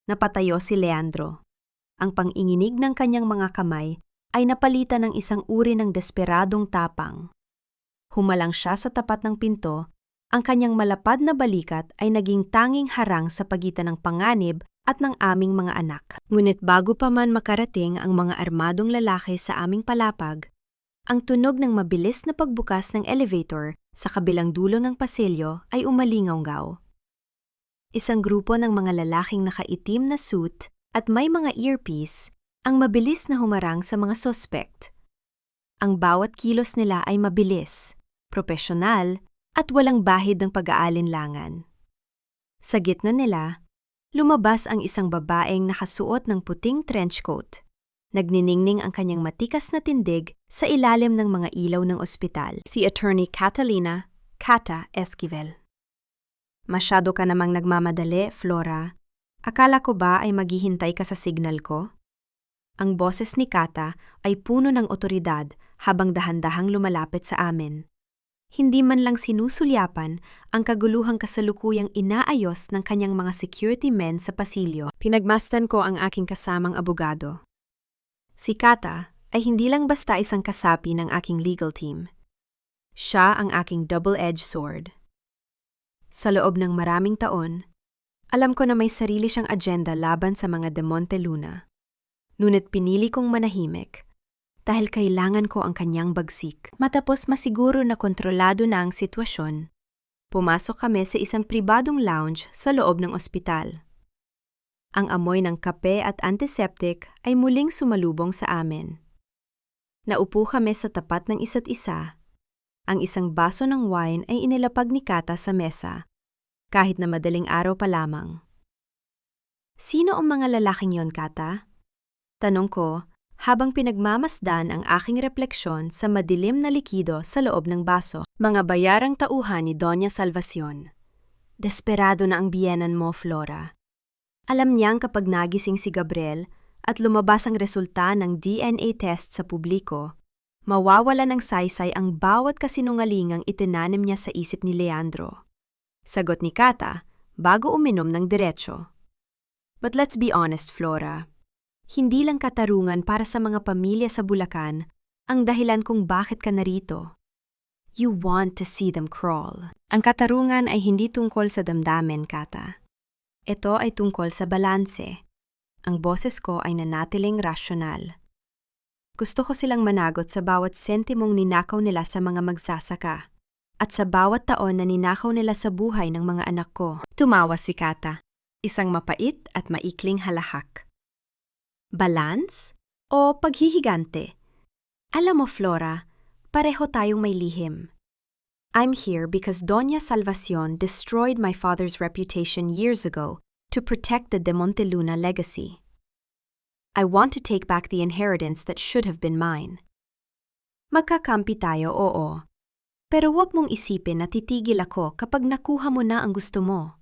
Napatayo si Leandro. Ang panginginig ng kanyang mga kamay ay napalitan ng isang uri ng desperadong tapang. Humalang siya sa tapat ng pinto, ang kanyang malapad na balikat ay naging tanging harang sa pagitan ng panganib at ng aming mga anak. Ngunit bago pa man makarating ang mga armadong lalaki sa aming palapag, ang tunog ng mabilis na pagbukas ng elevator sa kabilang dulo ng pasilyo ay umalingaw-ngaw. Isang grupo ng mga lalaking nakaitim na suit at may mga earpiece ang mabilis na humarang sa mga suspect. Ang bawat kilos nila ay mabilis, propesyonal, at walang bahid ng pag-aalinlangan. Sa gitna nila, lumabas ang isang babaeng nakasuot ng puting trench coat. Nagniningning ang kanyang matikas na tindig sa ilalim ng mga ilaw ng ospital. Si Attorney Catalina Cata Esquivel. Masyado ka namang nagmamadali, Flora. Akala ko ba ay maghihintay ka sa signal ko? Ang boses ni Cata ay puno ng otoridad habang dahan-dahang lumalapit sa amin. Hindi man lang sinusulyapan ang kaguluhang kasalukuyang inaayos ng kanyang mga security men sa pasilyo. Pinagmasdan ko ang aking kasamang abogado. Si Cata ay hindi lang basta isang kasapi ng aking legal team. Siya ang aking double-edged sword. Sa loob ng maraming taon, alam ko na may sarili siyang agenda laban sa mga De Monteluna. Ngunit pinili kong manahimik dahil kailangan ko ang kanyang bagsik. Matapos masiguro na kontrolado na ang sitwasyon, pumasok kami sa isang pribadong lounge sa loob ng ospital. Ang amoy ng kape at antiseptic ay muling sumalubong sa amin. Naupo kami sa tapat ng isa't isa. Ang isang baso ng wine ay inilapag ni Cata sa mesa, kahit na madaling araw pa lamang. Sino ang mga lalaking yon, Cata? Tanong ko habang pinagmamasdan ang aking refleksyon sa madilim na likido sa loob ng baso. Mga bayarang tauhan ni Doña Salvacion. Desperado na ang biyenan mo, Flora. Alam niyang kapag nagising si Gabriel at lumabas ang resulta ng DNA test sa publiko, mawawala ng saysay ang bawat kasinungalingang itinanim niya sa isip ni Leandro. Sagot ni Cata bago uminom ng diretsyo. But let's be honest, Flora. Hindi lang katarungan para sa mga pamilya sa Bulacan ang dahilan kung bakit ka narito. You want to see them crawl. Ang katarungan ay hindi tungkol sa damdamin, Cata. Ito ay tungkol sa balanse. Ang boses ko ay nanatiling rasyonal. Gusto ko silang managot sa bawat sentimong ninakaw nila sa mga magsasaka at sa bawat taon na ninakaw nila sa buhay ng mga anak ko. Tumawa si Cata, isang mapait at maikling halahak. Balance o paghihigante? Alam mo, Flora, pareho tayong may lihim. I'm here because Doña Salvacion destroyed my father's reputation years ago to protect the De Monteluna legacy. I want to take back the inheritance that should have been mine. Magkakampi tayo, oo. Pero huwag mong isipin na titigil ako kapag nakuha mo na ang gusto mo.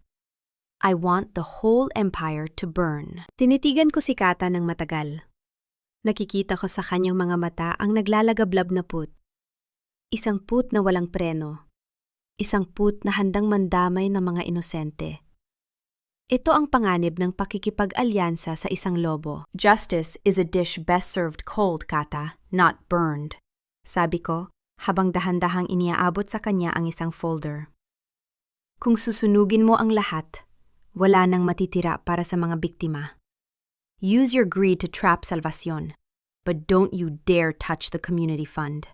I want the whole empire to burn. Tinitigan ko si Kata ng matagal. Nakikita ko sa kanyang mga mata ang naglalagablab na put. Isang put na walang preno. Isang put na handang mandamay ng mga inosente. Ito ang panganib ng pakikipag-alyansa sa isang lobo. Justice is a dish best served cold, Kata, not burned. Sabi ko, habang dahan-dahang iniaabot sa kanya ang isang folder. Kung susunugin mo ang lahat, wala nang matitira para sa mga biktima. Use your greed to trap Salvacion, but don't you dare touch the community fund.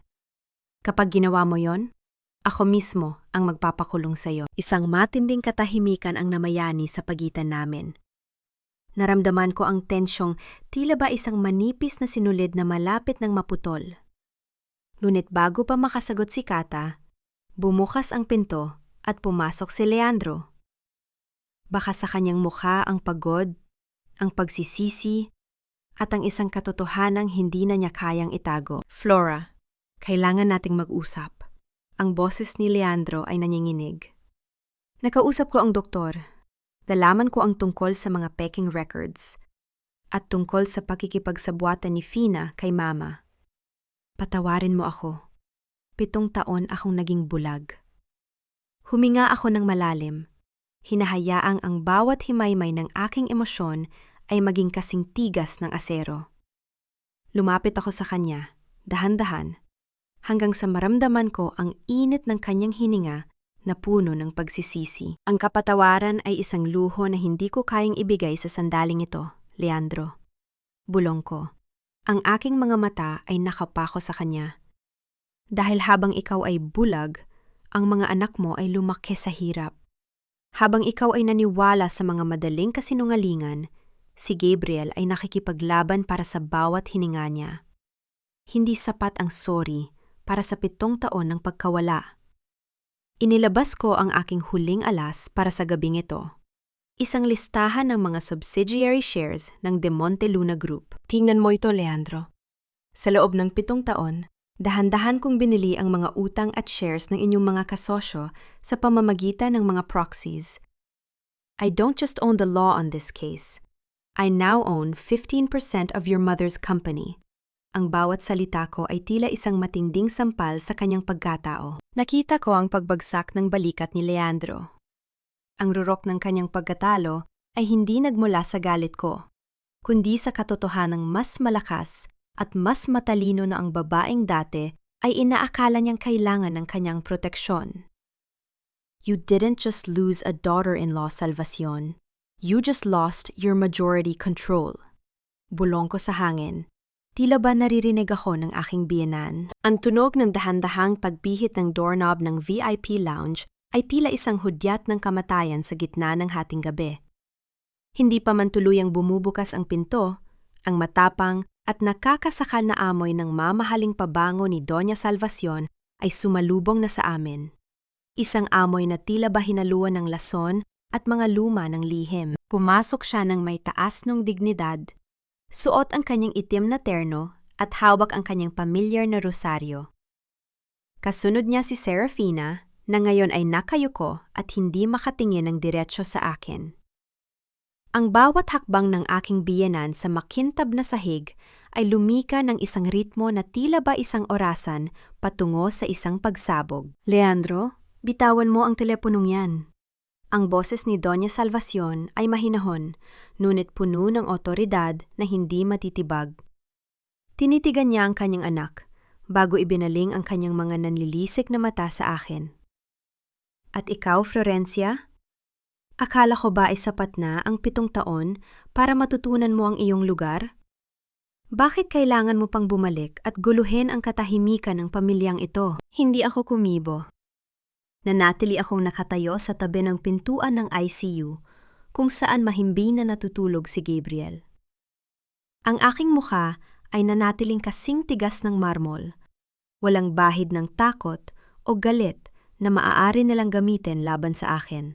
Kapag ginawa mo yon, ako mismo ang magpapakulong sa'yo. Isang matinding katahimikan ang namayani sa pagitan namin. Naramdaman ko ang tensyong tila ba isang manipis na sinulid na malapit ng maputol. Ngunit bago pa makasagot si Kata, bumukas ang pinto at pumasok si Leandro. Baka sa kanyang mukha ang pagod, ang pagsisisi, at ang isang katotohanang hindi na niya kayang itago. Flora, kailangan nating mag-usap. Ang boses ni Leandro ay nanginginig. Nakausap ko ang doktor. Nalaman ko ang tungkol sa mga peking records at tungkol sa pakikipagsabwatan ni Fina kay Mama. Patawarin mo ako. 7 taon akong naging bulag. Huminga ako ng malalim. Hinahayaang ang bawat himaymay ng aking emosyon ay maging kasing tigas ng asero. Lumapit ako sa kanya, dahan-dahan, hanggang sa maramdaman ko ang init ng kanyang hininga na puno ng pagsisisi. Ang kapatawaran ay isang luho na hindi ko kayang ibigay sa sandaling ito, Leandro. Bulong ko. Ang aking mga mata ay nakapako sa kanya. Dahil habang ikaw ay bulag, ang mga anak mo ay lumaki sa hirap. Habang ikaw ay naniwala sa mga madaling kasinungalingan, si Gabriel ay nakikipaglaban para sa bawat hininga niya. Hindi sapat ang sorry para sa 7 taon ng pagkawala. Inilabas ko ang aking huling alas para sa gabing ito. Isang listahan ng mga subsidiary shares ng De Monteluna Group. Tingnan mo ito, Leandro. Sa loob ng 7 taon, dahan-dahan kong binili ang mga utang at shares ng inyong mga kasosyo sa pamamagitan ng mga proxies. I don't just own the law on this case. I now own 15% of your mother's company. Ang bawat salita ko ay tila isang matinding sampal sa kanyang pagkatao. Nakita ko ang pagbagsak ng balikat ni Leandro. Ang rurok ng kanyang pagkatalo ay hindi nagmula sa galit ko, kundi sa katotohanang mas malakas at mas matalino na ang babaeng dati ay inaakala niyang kailangan ng kanyang proteksyon. You didn't just lose a daughter-in-law, Salvacion. You just lost your majority control. Bulong ko sa hangin. Tila ba naririnig ako ng aking biyenan? Ang tunog ng dahan-dahang pagbihit ng doorknob ng VIP lounge ay tila isang hudyat ng kamatayan sa gitna ng hating gabi. Hindi pa man tuluyang bumubukas ang pinto, ang matapang at nakakasakal na amoy ng mamahaling pabango ni Doña Salvacion ay sumalubong na sa amin. Isang amoy na tila ba hinaluan ng lason at mga luma ng lihim. Pumasok siya ng may taas ng dignidad. Suot ang kanyang itim na terno at hawak ang kanyang pamilyar na rosaryo. Kasunod niya si Serafina na ngayon ay nakayuko at hindi makatingin ng diretsyo sa akin. Ang bawat hakbang ng aking biyenan sa makintab na sahig ay lumika ng isang ritmo na tila ba isang orasan patungo sa isang pagsabog. Leandro, bitawan mo ang teleponong yan. Ang boses ni Doña Salvacion ay mahinahon, ngunit puno ng otoridad na hindi matitibag. Tinitigan niya ang kanyang anak, bago ibinaling ang kanyang mga nanlilisik na mata sa akin. At ikaw, Florencia? Akala ko ba ay sapat na ang 7 taon para matutunan mo ang iyong lugar? Bakit kailangan mo pang bumalik at guluhin ang katahimikan ng pamilyang ito? Hindi ako kumibo. Nanatili akong nakatayo sa tabi ng pintuan ng ICU kung saan mahimbing na natutulog si Gabriel. Ang aking mukha ay nanatiling kasing tigas ng marmol, walang bahid ng takot o galit na maaari nilang gamitin laban sa akin.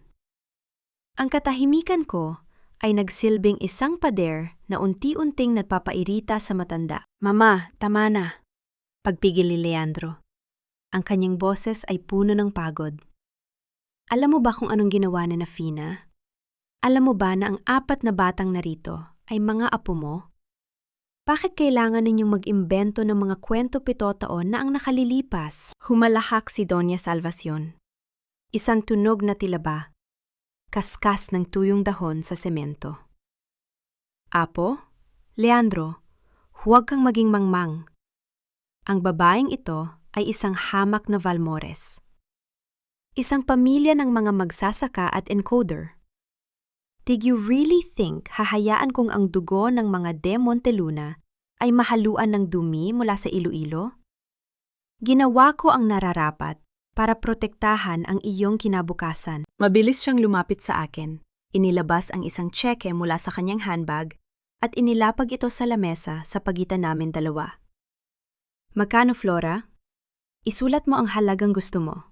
Ang katahimikan ko ay nagsilbing isang pader na unti-unting nagpapairita sa matanda. Mama, tama na. Pagpigil ni Leandro. Ang kanyang boses ay puno ng pagod. Alam mo ba kung anong ginawa ni Fina? Alam mo ba na ang 4 na batang narito ay mga apo mo? Bakit kailangan ninyong mag-imbento ng mga kwento 7 taon na ang nakalilipas? Humalahak si Doña Salvacion. Isang tunog na tilaba. Kaskas ng tuyong dahon sa semento. Apo, Leandro, huwag kang maging mangmang. Ang babaeng ito ay isang hamak na Valmores. Isang pamilya ng mga magsasaka at encoder. Did you really think hahayaan kong ang dugo ng mga de Monteluna ay mahaluan ng dumi mula sa Iloilo? Ginawa ko ang nararapat para protektahan ang iyong kinabukasan. Mabilis siyang lumapit sa akin. Inilabas ang isang tseke mula sa kanyang handbag At inilapag ito sa lamesa sa pagitan namin dalawa. Magkano, Flora? Isulat mo ang halagang gusto mo.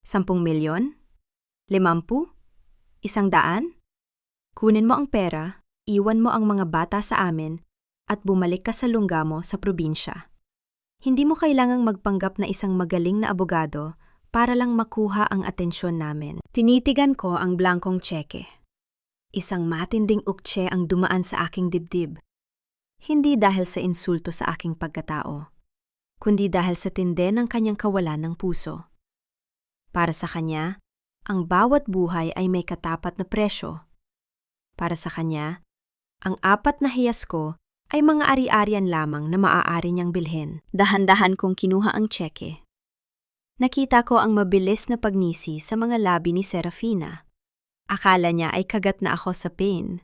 10 milyon? 50? 100? Kunin mo ang pera, iwan mo ang mga bata sa amin, at bumalik ka sa lungga mo sa probinsya. Hindi mo kailangang magpanggap na isang magaling na abogado para lang makuha ang atensyon namin. Tinitigan ko ang blankong tseke. Isang matinding ukse ang dumaan sa aking dibdib. Hindi dahil sa insulto sa aking pagkatao, kundi dahil sa tindi ng kanyang kawalan ng puso. Para sa kanya, ang bawat buhay ay may katapat na presyo. Para sa kanya, ang 4 na hiyas ko ay mga ari-arian lamang na maaari niyang bilhin. Dahan-dahan kong kinuha ang tseke. Nakita ko ang mabilis na pagngisi sa mga labi ni Serafina. Akala niya ay kagat na ako sa pain.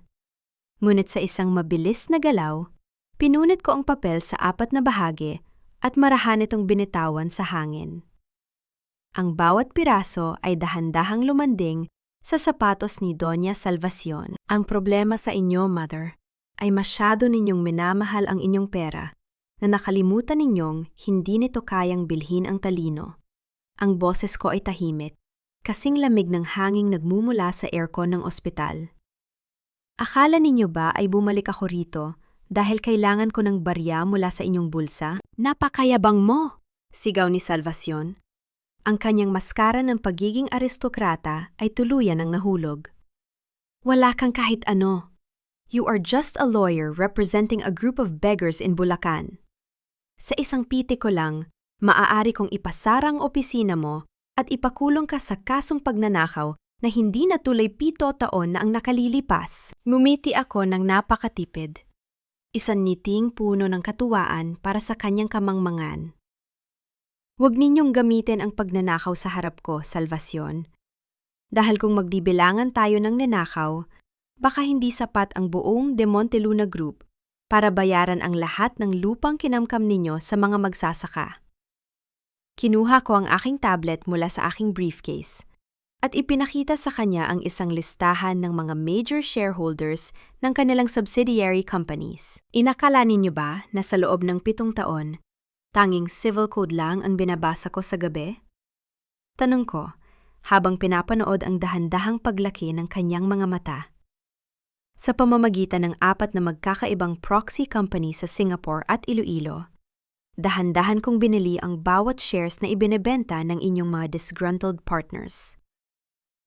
Ngunit sa isang mabilis na galaw, pinunit ko ang papel sa 4 na bahagi at marahan itong binitawan sa hangin. Ang bawat piraso ay dahan-dahang lumanding sa sapatos ni Doña Salvacion. Ang problema sa inyo, Mother, ay masyado ninyong minamahal ang inyong pera na nakalimutan ninyong hindi nito kayang bilhin ang talino. Ang boses ko ay tahimik, kasing lamig ng hanging nagmumula sa aircon ng ospital. Akala ninyo ba ay bumalik ako rito dahil kailangan ko ng barya mula sa inyong bulsa? Napakayabang mo! Sigaw ni Salvacion. Ang kanyang maskara ng pagiging aristokrata ay tuluyan ng nahulog. Wala kang kahit ano. You are just a lawyer representing a group of beggars in Bulacan. Sa isang piti ko lang, maaari kong ipasarang opisina mo at ipakulong ka sa kasong pagnanakaw na hindi natuloy 7 taon na ang nakalilipas. Ngumiti ako ng napakatipid. Isang niting puno ng katuwaan para sa kanyang kamangmangan. Huwag ninyong gamitin ang pagnanakaw sa harap ko, Salvacion. Dahil kung magbibilangan tayo ng nanakaw, baka hindi sapat ang buong De Monteluna Group para bayaran ang lahat ng lupang kinamkam ninyo sa mga magsasaka. Kinuha ko ang aking tablet mula sa aking briefcase at ipinakita sa kanya ang isang listahan ng mga major shareholders ng kanilang subsidiary companies. Inakala ninyo ba na sa loob ng 7 taon, tanging civil code lang ang binabasa ko sa gabi? Tanong ko, habang pinapanood ang dahan-dahang paglaki ng kanyang mga mata. Sa pamamagitan ng 4 na magkakaibang proxy company sa Singapore at Iloilo, dahan-dahan kong binili ang bawat shares na ibinebenta ng inyong mga disgruntled partners.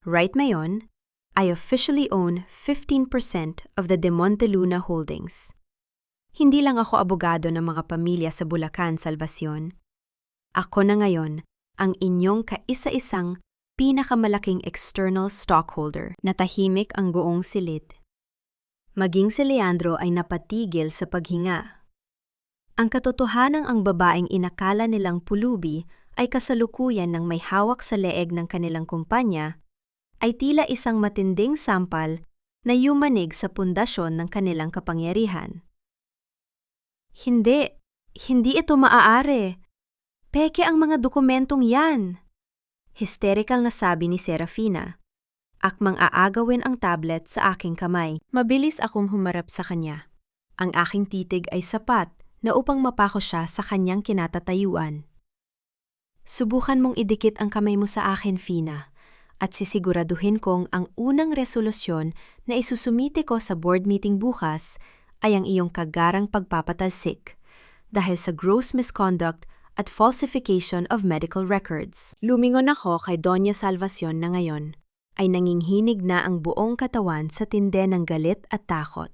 Right ngayon, I officially own 15% of the De Monteluna Holdings. Hindi lang ako abogado ng mga pamilya sa Bulacan, Salvacion. Ako na ngayon ang inyong kaisa-isang pinakamalaking external stockholder. Natahimik ang goong silid. Maging si Leandro ay napatigil sa paghinga. Ang katotohanang ang babaeng inakala nilang pulubi ay kasalukuyan ng may hawak sa leeg ng kanilang kumpanya ay tila isang matinding sampal na yumanig sa pundasyon ng kanilang kapangyarihan. Hindi ito maaari. Peke ang mga dokumentong yan. Hysterical na sabi ni Serafina. Akmang aagawin ang tablet sa aking kamay. Mabilis akong humarap sa kanya. Ang aking titig ay sapat na upang mapako siya sa kanyang kinatatayuan. Subukan mong idikit ang kamay mo sa akin, Fina, at sisiguraduhin kong ang unang resolusyon na isusumite ko sa board meeting bukas ay ang iyong kagarang pagpapatalsik dahil sa gross misconduct at falsification of medical records. Lumingon ako kay Doña Salvacion na ngayon ay nanginghinig na ang buong katawan sa tinde ng galit at takot.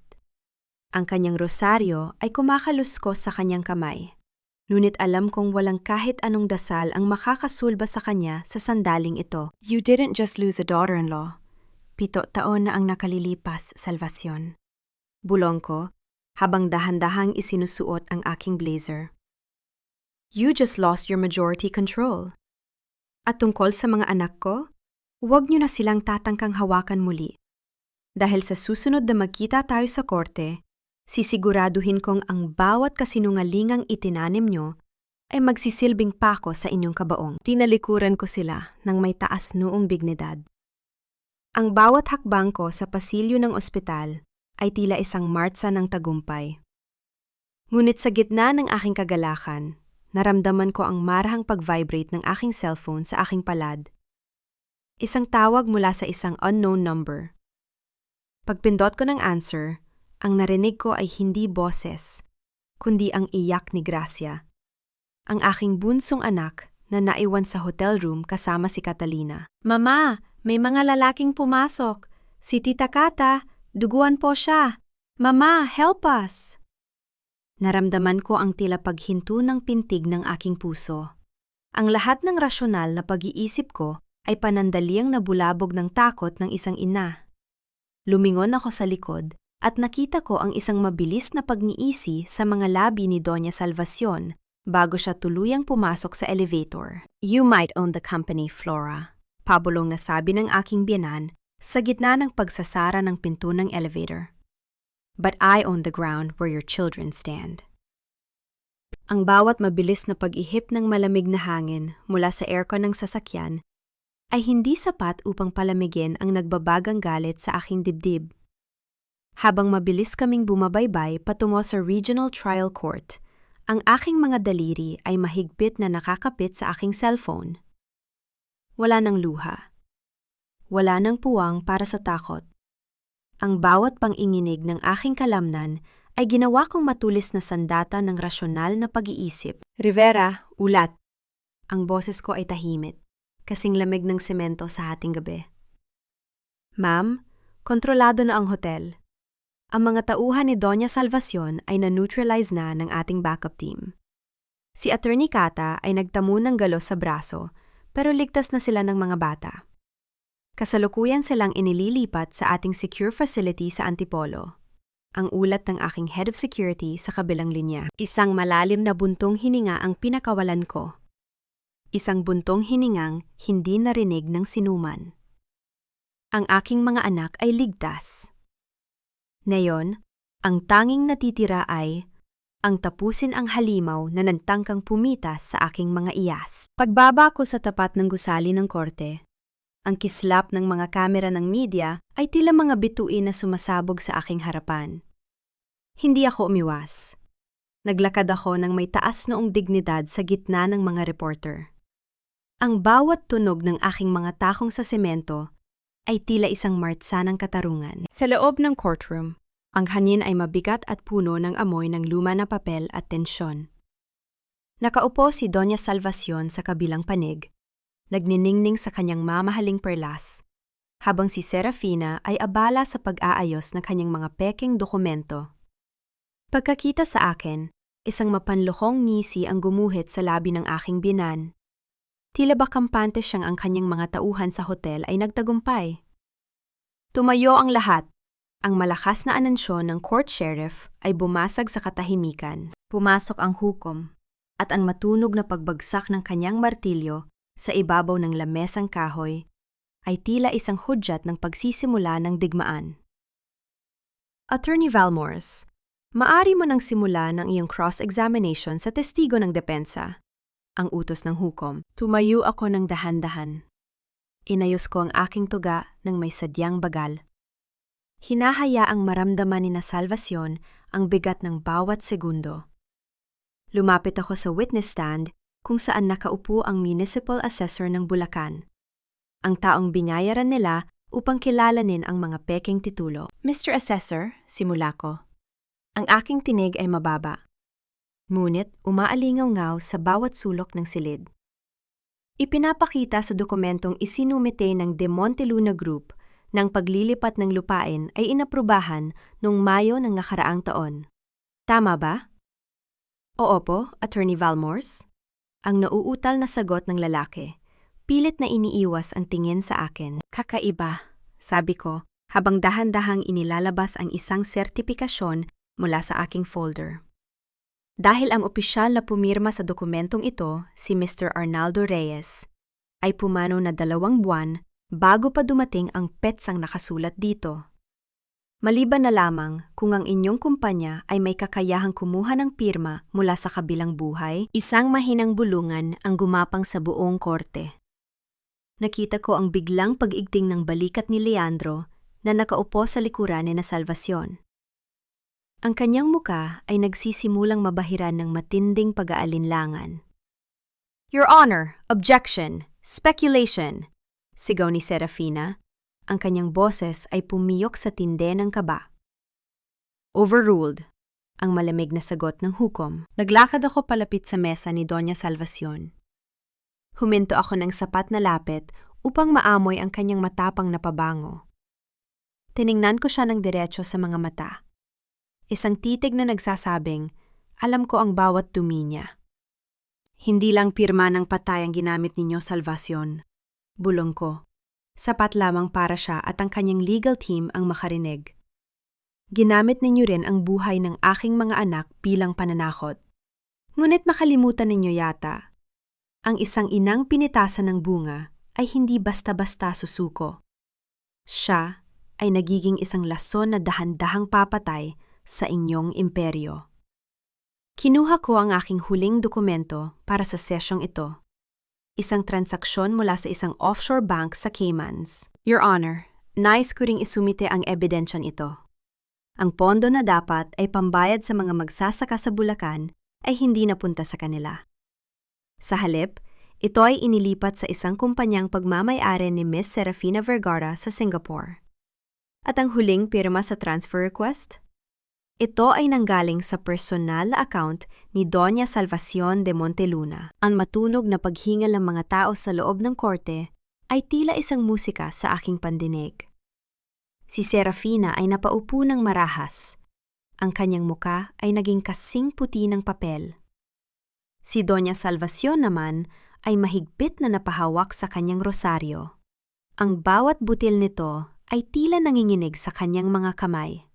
Ang kanyang rosaryo ay kumakaluskos sa kanyang kamay. Ngunit alam kong walang kahit anong dasal ang makakasulba sa kanya sa sandaling ito. You didn't just lose a daughter-in-law. 7 taon na ang nakalilipas, Salvacion. Bulong ko, habang dahan-dahang isinusuot ang aking blazer. You just lost your majority control. At tungkol sa mga anak ko, huwag niyo na silang tatangkang hawakan muli. Dahil sa susunod na magkita tayo sa korte, sisiguraduhin kong ang bawat kasinungalingang itinanim nyo ay magsisilbing pako sa inyong kabaong. Tinalikuran ko sila ng may taas noong bignidad. Ang bawat hakbang ko sa pasilyo ng ospital ay tila isang martsa ng tagumpay. Ngunit sa gitna ng aking kagalakan, naramdaman ko ang marahang pag-vibrate ng aking cellphone sa aking palad. Isang tawag mula sa isang unknown number. Pagpindot ko ng answer, ang narinig ko ay hindi boses, kundi ang iyak ni Gracia, ang aking bunsong anak na naiwan sa hotel room kasama si Catalina. Mama, may mga lalaking pumasok. Si Tita Kata, duguan po siya. Mama, help us! Naramdaman ko ang tila paghinto ng pintig ng aking puso. Ang lahat ng rasyonal na pag-iisip ko ay panandaliang nabulabog ng takot ng isang ina. Lumingon ako sa likod at nakita ko ang isang mabilis na pagniisi sa mga labi ni Doña Salvacion bago siya tuluyang pumasok sa elevator. You might own the company, Flora. Pabulong na sabi ng aking biyanan sa gitna ng pagsasara ng pinto ng elevator. But I own the ground where your children stand. Ang bawat mabilis na pag-ihip ng malamig na hangin mula sa aircon ng sasakyan ay hindi sapat upang palamigin ang nagbabagang galit sa aking dibdib. Habang mabilis kaming bumabaybay patungo sa Regional Trial Court, ang aking mga daliri ay mahigpit na nakakapit sa aking cellphone. Wala nang luha. Wala nang puwang para sa takot. Ang bawat panginginig ng aking kalamnan ay ginawa kong matulis na sandata ng rasyonal na pag-iisip. Rivera, ulat. Ang boses ko ay tahimik, kasing lamig ng semento sa ating gabi. Ma'am, kontrolado na ang hotel. Ang mga tauhan ni Doña Salvacion ay na-neutralize na ng ating backup team. Si Attorney Kata ay nagtamo ng galos sa braso, pero ligtas na sila ng mga bata. Kasalukuyan silang inililipat sa ating secure facility sa Antipolo. Ang ulat ng aking head of security sa kabilang linya. Isang malalim na buntong hininga ang pinakawalan ko. Isang buntong hiningang hindi narinig ng sinuman. Ang aking mga anak ay ligtas. Ngayon, ang tanging natitira ay ang tapusin ang halimaw na nagtangkang pumitas sa aking mga iyas. Pagbaba ko sa tapat ng gusali ng korte, ang kislap ng mga kamera ng media ay tila mga bituin na sumasabog sa aking harapan. Hindi ako umiwas. Naglakad ako ng may taas noong dignidad sa gitna ng mga reporter. Ang bawat tunog ng aking mga takong sa semento ay tila isang martsa ng katarungan. Sa loob ng courtroom, ang hangin ay mabigat at puno ng amoy ng luma na papel at tensyon. Nakaupo si Doña Salvacion sa kabilang panig, nagniningning sa kanyang mamahaling perlas, habang si Serafina ay abala sa pag-aayos ng kanyang mga peking dokumento. Pagkakita sa akin, isang mapanluhong ngisi ang gumuhit sa labi ng aking binan. Tila ba kampante siyang ang kanyang mga tauhan sa hotel ay nagtagumpay. Tumayo ang lahat. Ang malakas na anansyon ng court sheriff ay bumasag sa katahimikan. Pumasok ang hukom, at ang matunog na pagbagsak ng kanyang martilyo sa ibabaw ng lamesang kahoy ay tila isang hudyat ng pagsisimula ng digmaan. Attorney Valmores, maari mo nang simula ng iyong cross-examination sa testigo ng depensa. Ang utos ng hukom. Tumayo ako ng dahan-dahan. Inayos ko ang aking tuga ng may sadyang bagal. Hinahayaang maramdaman ni na Salvacion ang bigat ng bawat segundo. Lumapit ako sa witness stand kung saan nakaupo ang municipal assessor ng Bulacan, ang taong binayaran nila upang kilalanin ang mga pekeng titulo. Mr. Assessor, simula ko. Ang aking tinig ay mababa. Ngunit umaalingaw-ngaw sa bawat sulok ng silid. Ipinapakita sa dokumentong isinumite ng De Monteluna Group ng paglilipat ng lupain ay inaprubahan noong Mayo ng nakaraang taon. Tama ba? Oo po, Attorney Valmors. Ang nauutal na sagot ng lalaki, pilit na iniiwas ang tingin sa akin. Kakaiba, sabi ko, habang dahan-dahang inilalabas ang isang sertipikasyon mula sa aking folder. Dahil ang opisyal na pumirma sa dokumentong ito, si Mr. Arnaldo Reyes, ay pumanaw na 2 buwan bago pa dumating ang petsang nakasulat dito. Maliban na lamang kung ang inyong kumpanya ay may kakayahang kumuha ng pirma mula sa kabilang buhay, isang mahinang bulungan ang gumapang sa buong korte. Nakita ko ang biglang pag-igting ng balikat ni Leandro na nakaupo sa likuran ni Salvacion. Ang kanyang muka ay nagsisimulang mabahiran ng matinding pag-aalinlangan. Your Honor, objection, speculation, sigaw ni Serafina. Ang kanyang boses ay pumiyok sa tinde ng kaba. Overruled, ang malamig na sagot ng hukom. Naglakad ako palapit sa mesa ni Doña Salvacion. Huminto ako ng sapat na lapit upang maamoy ang kanyang matapang na pabango. Tiningnan ko siya ng diretso sa mga mata. Isang titig na nagsasabing, alam ko ang bawat dumi niya. Hindi lang pirma ng patay ang ginamit ninyo, Salvacion. Bulong ko. Sapat lamang para siya at ang kanyang legal team ang makarinig. Ginamit ninyo rin ang buhay ng aking mga anak bilang pananakot. Ngunit makalimutan ninyo yata, ang isang inang pinitasan ng bunga ay hindi basta-basta susuko. Siya ay nagiging isang lason na dahan-dahang papatay sa inyong imperyo. Kinuha ko ang aking huling dokumento para sa sesyong ito. Isang transaksyon mula sa isang offshore bank sa Caymans. Your Honor, nais ko ring isumite ang ebidensyang ito. Ang pondo na dapat ay pambayad sa mga magsasaka sa Bulacan ay hindi napunta sa kanila. Sa halip, ito ay inilipat sa isang kumpanyang pagmamay-ari ni Miss Serafina Vergara sa Singapore. At ang huling pirma sa transfer request? Ito ay nanggaling sa personal na account ni Doña Salvacion de Monteluna. Ang matunog na paghingal ng mga tao sa loob ng korte ay tila isang musika sa aking pandinig. Si Serafina ay napaupo ng marahas. Ang kanyang muka ay naging kasing puti ng papel. Si Doña Salvacion naman ay mahigpit na napahawak sa kanyang rosaryo. Ang bawat butil nito ay tila nanginginig sa kanyang mga kamay.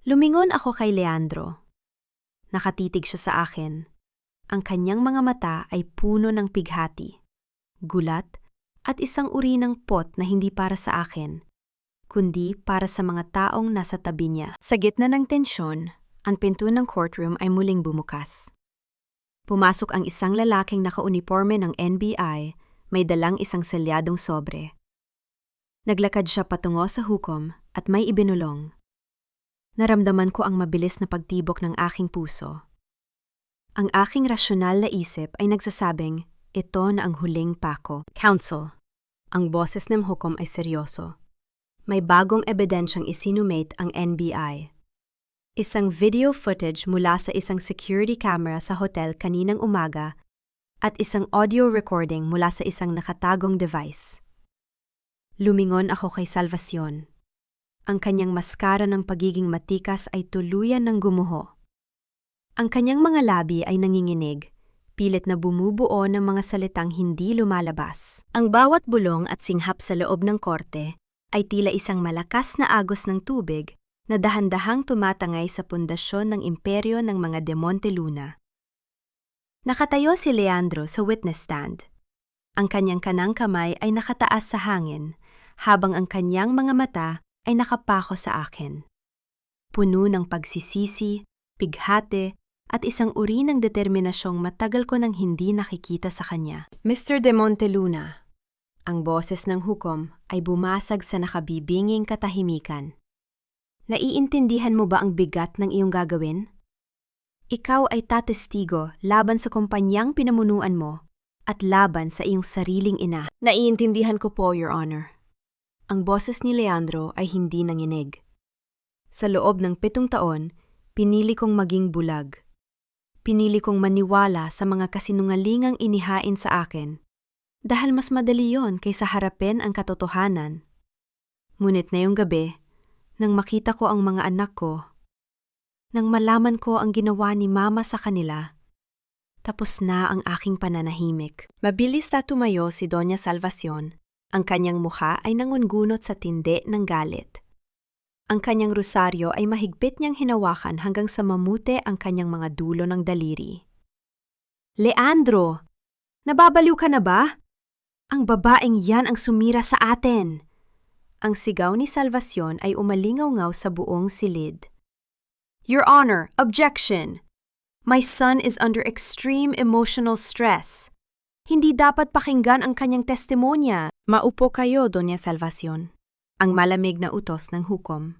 Lumingon ako kay Leandro. Nakatitig siya sa akin. Ang kanyang mga mata ay puno ng pighati, gulat, at isang uri ng pot na hindi para sa akin, kundi para sa mga taong nasa tabi niya. Sa gitna ng tensyon, ang pinto ng courtroom ay muling bumukas. Pumasok ang isang lalaking nakauniporme ng NBI, may dalang isang selyadong sobre. Naglakad siya patungo sa hukom at may ibinulong. Naramdaman ko ang mabilis na pagtibok ng aking puso. Ang aking rasyonal na isip ay nagsasabing, ito na ang huling pako. Counsel, ang boses ng hukom ay seryoso. May bagong ebidensyang isinumate ang NBI. Isang video footage mula sa isang security camera sa hotel kaninang umaga at isang audio recording mula sa isang nakatagong device. Lumingon ako kay Salvacion. Ang kanyang maskara ng pagiging matikas ay tuluyan ng gumuho. Ang kanyang mga labi ay nanginginig, pilit na bumubuo ng mga salitang hindi lumalabas. Ang bawat bulong at singhap sa loob ng korte ay tila isang malakas na agos ng tubig na dahan-dahang tumatangay sa pundasyon ng imperyo ng mga De Monteluna. Nakatayo si Leandro sa witness stand. Ang kanyang kanang kamay ay nakataas sa hangin, habang ang kanyang mga mata ay nakapako sa akin. Puno ng pagsisisi, pighate, at isang uri ng determinasyong matagal ko nang hindi nakikita sa kanya. Mr. De Monteluna, ang boses ng hukom ay bumasag sa nakabibinging katahimikan. Naiintindihan mo ba ang bigat ng iyong gagawin? Ikaw ay tatestigo laban sa kumpanyang pinamunuan mo at laban sa iyong sariling ina. Naiintindihan ko po, Your Honor. Ang boses ni Leandro ay hindi nanginig. Sa loob ng 7 taon, pinili kong maging bulag. Pinili kong maniwala sa mga kasinungalingang inihain sa akin. Dahil mas madali yon kaysa harapin ang katotohanan. Ngunit ngayong gabi, nang makita ko ang mga anak ko, nang malaman ko ang ginawa ni Mama sa kanila, tapos na ang aking pananahimik. Mabilis na tumayo si Doña Salvacion. Ang kanyang mukha ay nangungunot sa tindi ng galit. Ang kanyang rosaryo ay mahigpit niyang hinawakan hanggang sa mamute ang kanyang mga dulo ng daliri. Leandro! Nababaliw ka na ba? Ang babaeng yan ang sumira sa atin! Ang sigaw ni Salvacion ay umalingaw-ngaw sa buong silid. Your Honor, objection! My son is under extreme emotional stress. Hindi dapat pakinggan ang kanyang testimonya. Maupo kayo, Doña Salvacion. Ang malamig na utos ng hukom.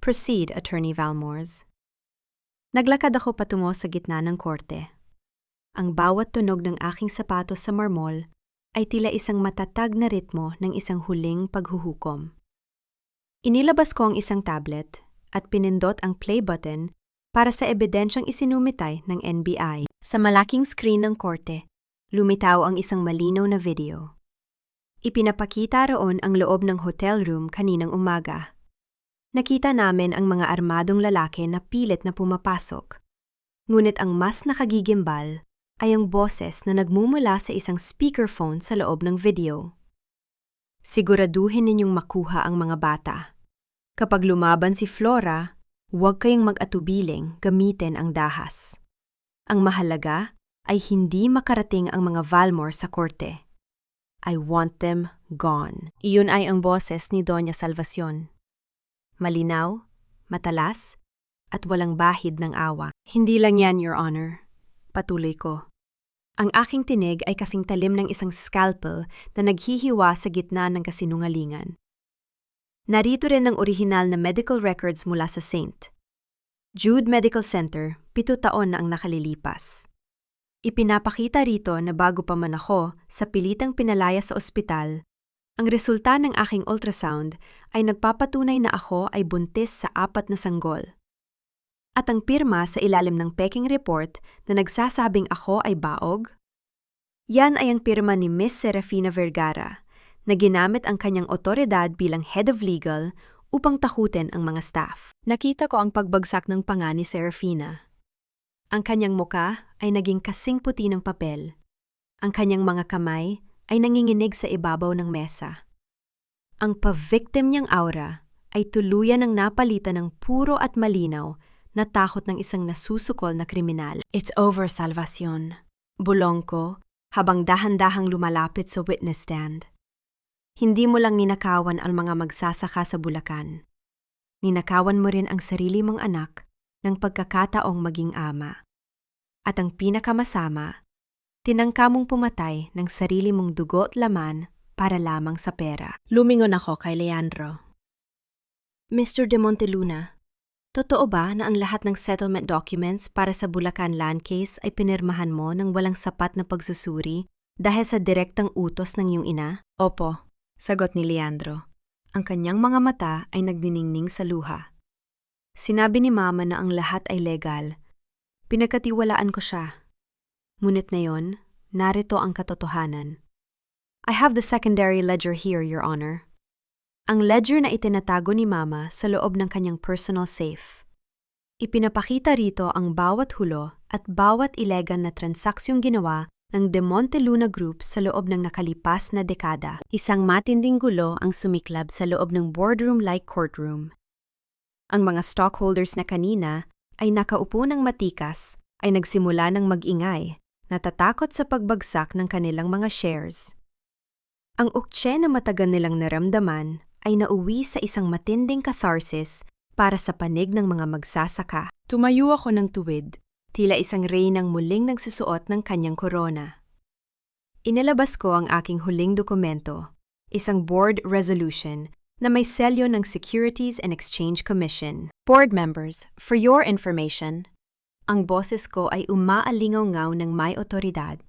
Proceed, Attorney Valmores. Naglakad ako patungo sa gitna ng korte. Ang bawat tunog ng aking sapatos sa marmol ay tila isang matatag na ritmo ng isang huling paghuhukom. Inilabas ko ang isang tablet at pinindot ang play button para sa ebidensyang isinumitay ng NBI. Sa malaking screen ng korte, lumitaw ang isang malinaw na video. Ipinapakita roon ang loob ng hotel room kaninang umaga. Nakita namin ang mga armadong lalaki na pilit na pumapasok. Ngunit ang mas nakagigimbal ay ang boses na nagmumula sa isang speakerphone sa loob ng video. Siguraduhin ninyong makuha ang mga bata. Kapag lumaban si Flora, huwag kayong mag-atubiling gamitin ang dahas. Ang mahalaga ay hindi makarating ang mga Valmore sa korte. I want them gone. Iyon ay ang boses ni Doña Salvacion. Malinaw, matalas, at walang bahid ng awa. Hindi lang yan, Your Honor. Patuloy ko. Ang aking tinig ay kasing talim ng isang scalpel na naghihiwa sa gitna ng kasinungalingan. Narito rin ang orihinal na medical records mula sa St. Jude Medical Center, 7 taon na ang nakalilipas. Ipinapakita rito na bago pa man ako sa pilitang pinalaya sa ospital, ang resulta ng aking ultrasound ay nagpapatunay na ako ay buntis sa 4 na sanggol. At ang pirma sa ilalim ng peking report na nagsasabing ako ay baog? Yan ay ang pirma ni Miss Serafina Vergara na ginamit ang kanyang otoridad bilang head of legal upang takutin ang mga staff. Nakita ko ang pagbagsak ng panga ni Serafina. Ang kanyang muka ay naging kasing puti ng papel. Ang kanyang mga kamay ay nanginginig sa ibabaw ng mesa. Ang pa-victim niyang aura ay tuluyan ng napalitan ng puro at malinaw na takot ng isang nasusukol na kriminal. It's over, Salvacion. Bulong ko habang dahan-dahang lumalapit sa witness stand. Hindi mo lang ninakawan ang mga magsasaka sa Bulacan. Ninakawan mo rin ang sarili mong anak ng pagkakataong maging ama. At ang pinakamasama, tinangka mong pumatay ng sarili mong dugo at laman para lamang sa pera. Lumingon ako kay Leandro. Mr. De Monteluna, totoo ba na ang lahat ng settlement documents para sa Bulacan land case ay pinirmahan mo ng walang sapat na pagsusuri dahil sa direktang utos ng iyong ina? Opo, sagot ni Leandro. Ang kanyang mga mata ay nagdiningning sa luha. Sinabi ni Mama na ang lahat ay legal. Pinagkatiwalaan ko siya. Ngunit ngayon, narito ang katotohanan. I have the secondary ledger here, Your Honor. Ang ledger na itinatago ni Mama sa loob ng kanyang personal safe. Ipinapakita rito ang bawat hulo at bawat ilegal na transaksyong ginawa ng De Monteluna Group sa loob ng nakalipas na dekada. Isang matinding gulo ang sumiklab sa loob ng boardroom-like courtroom. Ang mga stockholders na kanina ay nakaupo ng matikas ay nagsimula ng mag-ingay, natatakot sa pagbagsak ng kanilang mga shares. Ang uktsye na matagal nilang naramdaman ay nauwi sa isang matinding catharsis para sa panig ng mga magsasaka. Tumayo ako ng tuwid, tila isang reynang muling nagsusuot ng kanyang korona. Inilabas ko ang aking huling dokumento, isang board resolution na may selyo ng Securities and Exchange Commission. Board members, for your information, Ang boses ko ay umaalingaw-ngaw ng may otoridad.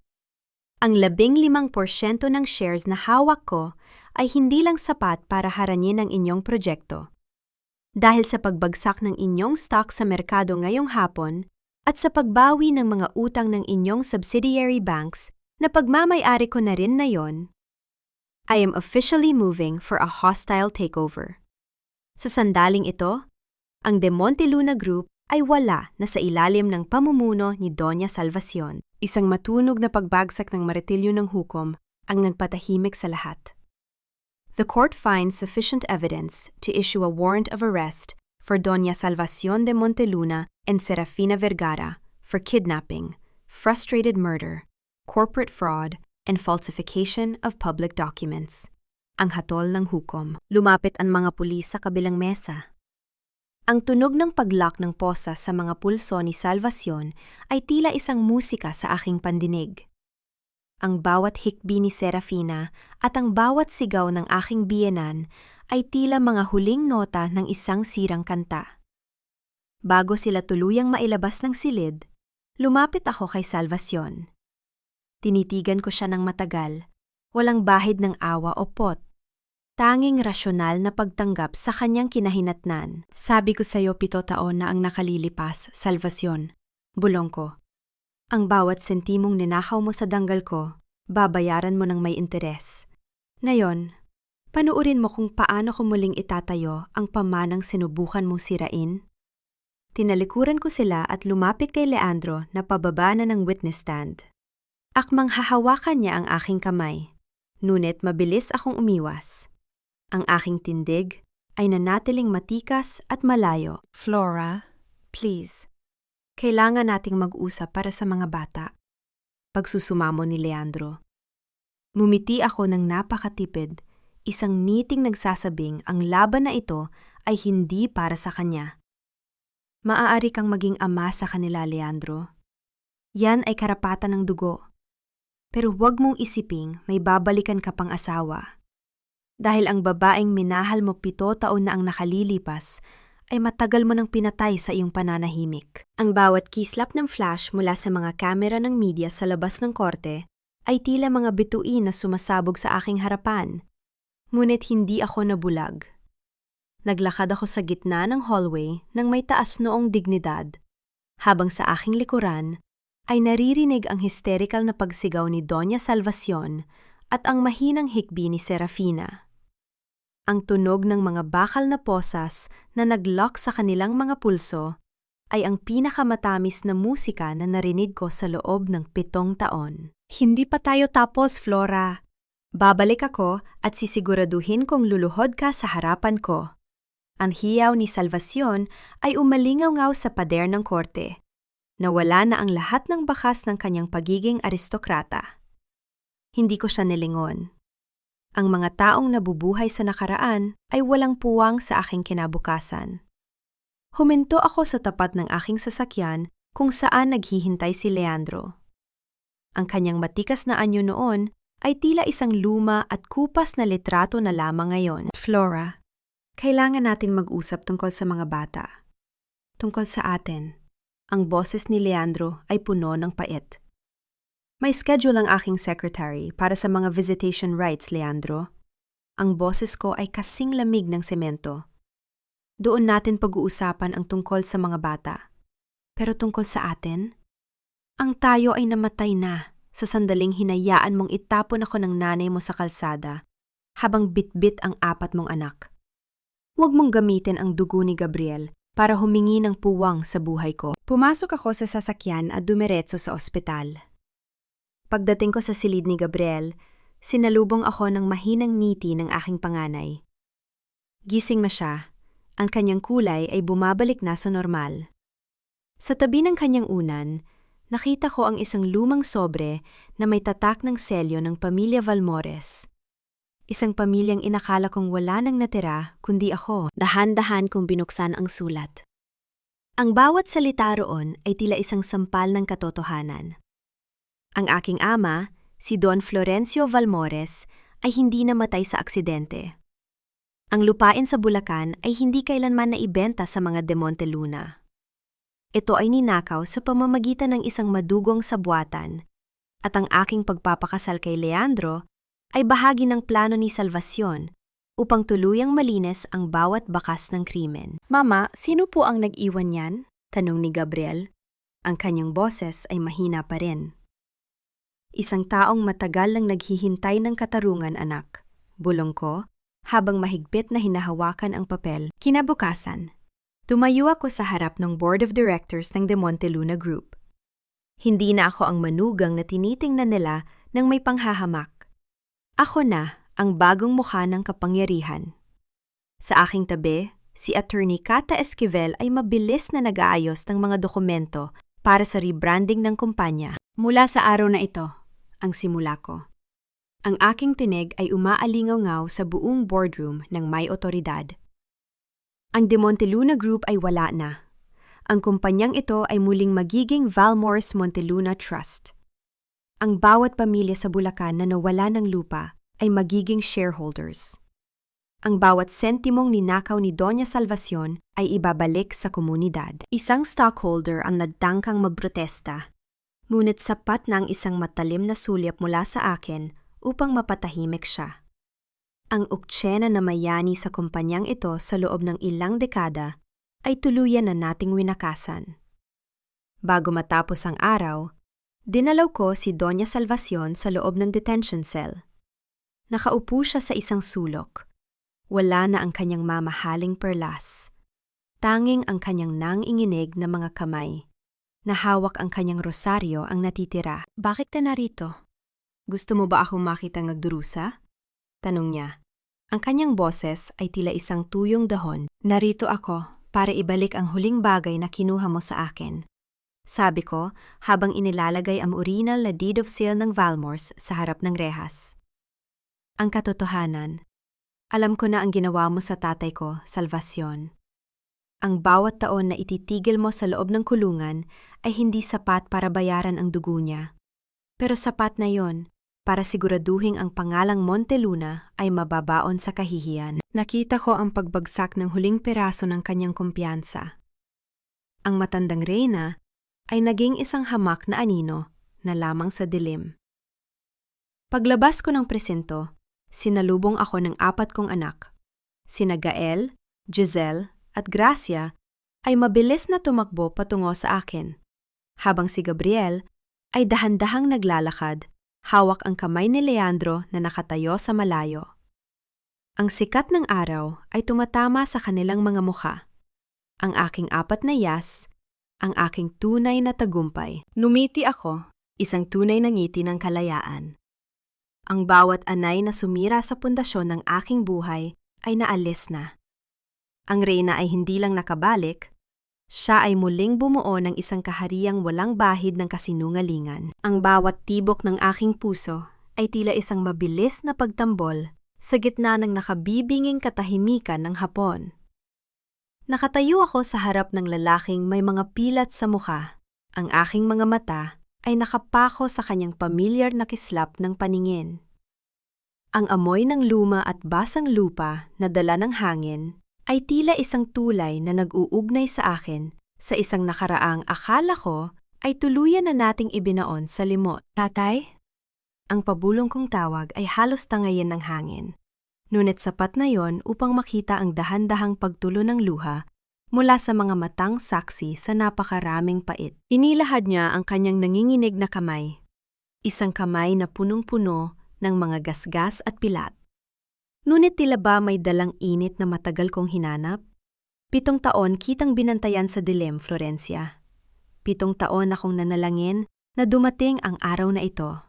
Ang 15% ng shares na hawak ko ay hindi lang sapat para haranin ang inyong proyekto. Dahil sa pagbagsak ng inyong stock sa merkado ngayong hapon at sa pagbawi ng mga utang ng inyong subsidiary banks na pagmamay-ari ko na rin na yon, I am officially moving for a hostile takeover. Sa sandaling ito, ang De Monteluna Group ay wala na sa ilalim ng pamumuno ni Doña Salvacion. Isang matunog na pagbagsak ng martilyo ng hukom ang nagpatahimik sa lahat. The court finds sufficient evidence to issue a warrant of arrest for Doña Salvacion de Monteluna and Serafina Vergara for kidnapping, frustrated murder, corporate fraud, and falsification of public documents. Ang hatol ng hukom. Lumapit ang mga pulis sa kabilang mesa. Ang tunog ng paglock ng posa sa mga pulso ni Salvacion ay tila isang musika sa aking pandinig. Ang bawat hikbi ni Serafina at ang bawat sigaw ng aking biyenan ay tila mga huling nota ng isang sirang kanta. Bago sila tuluyang mailabas ng silid, lumapit ako kay Salvacion. Tinitigan ko siya ng matagal, walang bahid ng awa o pot. Tanging rasyonal na pagtanggap sa kanyang kinahinatnan. Sabi ko sa'yo 7 taon na ang nakalilipas, Salvacion. Bulong ko. Ang bawat sentimong ninakaw mo sa danggal ko, babayaran mo ng may interes. Ngayon, panuurin mo kung paano ko muling itatayo ang pamanang sinubukan mong sirain. Tinalikuran ko sila at lumapit kay Leandro na pababa na ng witness stand. Akmang hahawakan niya ang aking kamay, ngunit mabilis akong umiwas. Ang aking tindig ay nanatiling matikas at malayo. Flora, Please, kailangan nating mag-usap para sa mga bata. Pagsusumamo ni Leandro. Mumiti ako ng napakatipid, isang ngiting nagsasabing ang laban na ito ay hindi para sa kanya. Maaari kang maging ama sa kanila, Leandro. Yan ay karapatan ng dugo. Pero huwag mong isiping may babalikan ka pang asawa. Dahil ang babaeng minahal mo 7 taon na ang nakalilipas, ay matagal mo nang pinatay sa iyong pananahimik. Ang bawat kislap ng flash mula sa mga kamera ng media sa labas ng korte ay tila mga bituin na sumasabog sa aking harapan. Ngunit hindi ako nabulag. Naglakad ako sa gitna ng hallway ng may taas noong dignidad. Habang sa aking likuran, ay naririnig ang hysterical na pagsigaw ni Doña Salvacion at ang mahinang hikbi ni Serafina. Ang tunog ng mga bakal na posas na naglock sa kanilang mga pulso ay ang pinakamatamis na musika na narinig ko sa loob ng 7 taon. hindi pa tayo tapos, Flora. Babalik ako at sisiguraduhin kong luluhod ka sa harapan ko. Ang hiyaw ni Salvacion ay umalingaw-ngaw sa pader ng korte. Nawala na ang lahat ng bakas ng kanyang pagiging aristokrata. Hindi ko siya nilingon. Ang mga taong nabubuhay sa nakaraan ay walang puwang sa aking kinabukasan. Huminto ako sa tapat ng aking sasakyan kung saan naghihintay si Leandro. Ang kanyang matikas na anyo noon ay tila isang luma at kupas na litrato na lamang ngayon. Flora, kailangan natin mag-usap tungkol sa mga bata. Tungkol sa atin. Ang boses ni Leandro ay puno ng pait. May schedule ang aking secretary para sa mga visitation rights, Leandro. Ang boses ko ay kasing lamig ng semento. Doon natin pag-uusapan ang tungkol sa mga bata. Pero tungkol sa atin? Ang tayo ay namatay na sa sandaling hinayaan mong itapon ako ng nanay mo sa kalsada habang bitbit ang 4 mong anak. Huwag mong gamitin ang dugo ni Gabriel para humingi ng puwang sa buhay ko. Pumasok ako sa sasakyan at dumiretso sa ospital. Pagdating ko sa silid ni Gabriel, sinalubong ako ng mahinang ngiti ng aking panganay. Gising na siya, ang kanyang kulay ay bumabalik na sa normal. Sa tabi ng kanyang unan, nakita ko ang isang lumang sobre na may tatak ng selyo ng pamilya Valmores. Isang pamilyang inakala kong wala nang natira kundi ako. Dahan-dahan kong binuksan ang sulat. Ang bawat salita roon ay tila isang sampal ng katotohanan. Ang aking ama, si Don Florencio Valmores, ay hindi namatay sa aksidente. Ang lupain sa Bulacan ay hindi kailanman naibenta sa mga De Monteluna. Ito ay ninakaw sa pamamagitan ng isang madugong sabwatan, at ang aking pagpapakasal kay Leandro ay bahagi ng plano ni Salvacion upang tuluyang malinis ang bawat bakas ng krimen. Mama, sino po ang nag-iwan niyan? Tanong ni Gabriel. Ang kanyang boses ay mahina pa rin. Isang taong matagal nang naghihintay ng katarungan, anak. Bulong ko, habang mahigpit na hinahawakan ang papel. Kinabukasan, tumayo ako sa harap ng Board of Directors ng De Monteluna Group. Hindi na ako ang manugang na tinitingnan nila ng may panghahamak. Ako na ang bagong mukha ng kapangyarihan. Sa aking tabi, si Attorney Cata Esquivel ay mabilis na nag-aayos ng mga dokumento para sa rebranding ng kumpanya. Mula sa araw na ito, ang simula ko. Ang aking tinig ay umaalingaw-ngaw sa buong boardroom ng may otoridad. Ang De Monteluna Group ay wala na. Ang kumpanyang ito ay muling magiging Valmores Monteluna Trust. Ang bawat pamilya sa Bulacan na nawala ng lupa ay magiging shareholders. Ang bawat sentimong ninakaw ni Doña Salvacion ay ibabalik sa komunidad. Isang stockholder ang nagtangkang magprotesta, ngunit sapat na ang isang matalim na sulyap mula sa akin upang mapatahimik siya. Ang uktsena na mayani sa kumpanyang ito sa loob ng ilang dekada ay tuluyan na nating winakasan. Bago matapos ang araw, dinalaw ko si Doña Salvacion sa loob ng detention cell. Nakaupo siya sa isang sulok. Wala na ang kanyang mamahaling perlas. Tanging ang kanyang nanginginig na mga kamay. Nahawak ang kanyang rosaryo ang natitira. Bakit ka narito? Gusto mo ba akong makitang nagdurusa? Tanong niya. Ang kanyang boses ay tila isang tuyong dahon. Narito ako para ibalik ang huling bagay na kinuha mo sa akin. Sabi ko habang inilalagay ang original na deed of sale ng Valmores sa harap ng rehas. Ang katotohanan, alam ko na ang ginawa mo sa tatay ko, Salvacion. Ang bawat taon na ititigil mo sa loob ng kulungan ay hindi sapat para bayaran ang dugo niya. Pero sapat na yon para siguraduhin ang pangalang Monteluna ay mababaon sa kahihiyan. Nakita ko ang pagbagsak ng huling peraso ng kanyang kumpiyansa. Ang matandang reyna ay naging isang hamak na anino na lamang sa dilim. Paglabas ko ng presinto, sinalubong ako ng 4 kong anak. Sina Gael, Giselle, at Gracia ay mabilis na tumakbo patungo sa akin, habang si Gabriel ay dahan-dahang naglalakad, hawak ang kamay ni Leandro na nakatayo sa malayo. Ang sikat ng araw ay tumatama sa kanilang mga mukha. Ang aking 4 na yas, ang aking tunay na tagumpay. Numiti ako, isang tunay na ngiti ng kalayaan. Ang bawat anay na sumira sa pundasyon ng aking buhay ay naalis na. Ang reyna ay hindi lang nakabalik, siya ay muling bumuo ng isang kahariang walang bahid ng kasinungalingan. Ang bawat tibok ng aking puso ay tila isang mabilis na pagtambol sa gitna ng nakabibinging katahimikan ng hapon. Nakatayo ako sa harap ng lalaking may mga pilat sa mukha. Ang aking mga mata ay nakapako sa kanyang pamilyar na kislap ng paningin. Ang amoy ng luma at basang lupa na dala ng hangin ay tila isang tulay na nag-uugnay sa akin sa isang nakaraang akala ko ay tuluyan na nating ibinaon sa limot. Tatay? Ang pabulong kong tawag ay halos tangayin ng hangin. Ngunit sapat na yon upang makita ang dahan-dahang pagtulo ng luha mula sa mga matang saksi sa napakaraming pait. Inilahad niya ang kanyang nanginginig na kamay. Isang kamay na punong-puno ng mga gasgas at pilat. Ngunit tila ba may dalang init na matagal kong hinanap? 7 taon kitang binantayan sa dilim, Florencia. 7 taon akong nanalangin na dumating ang araw na ito.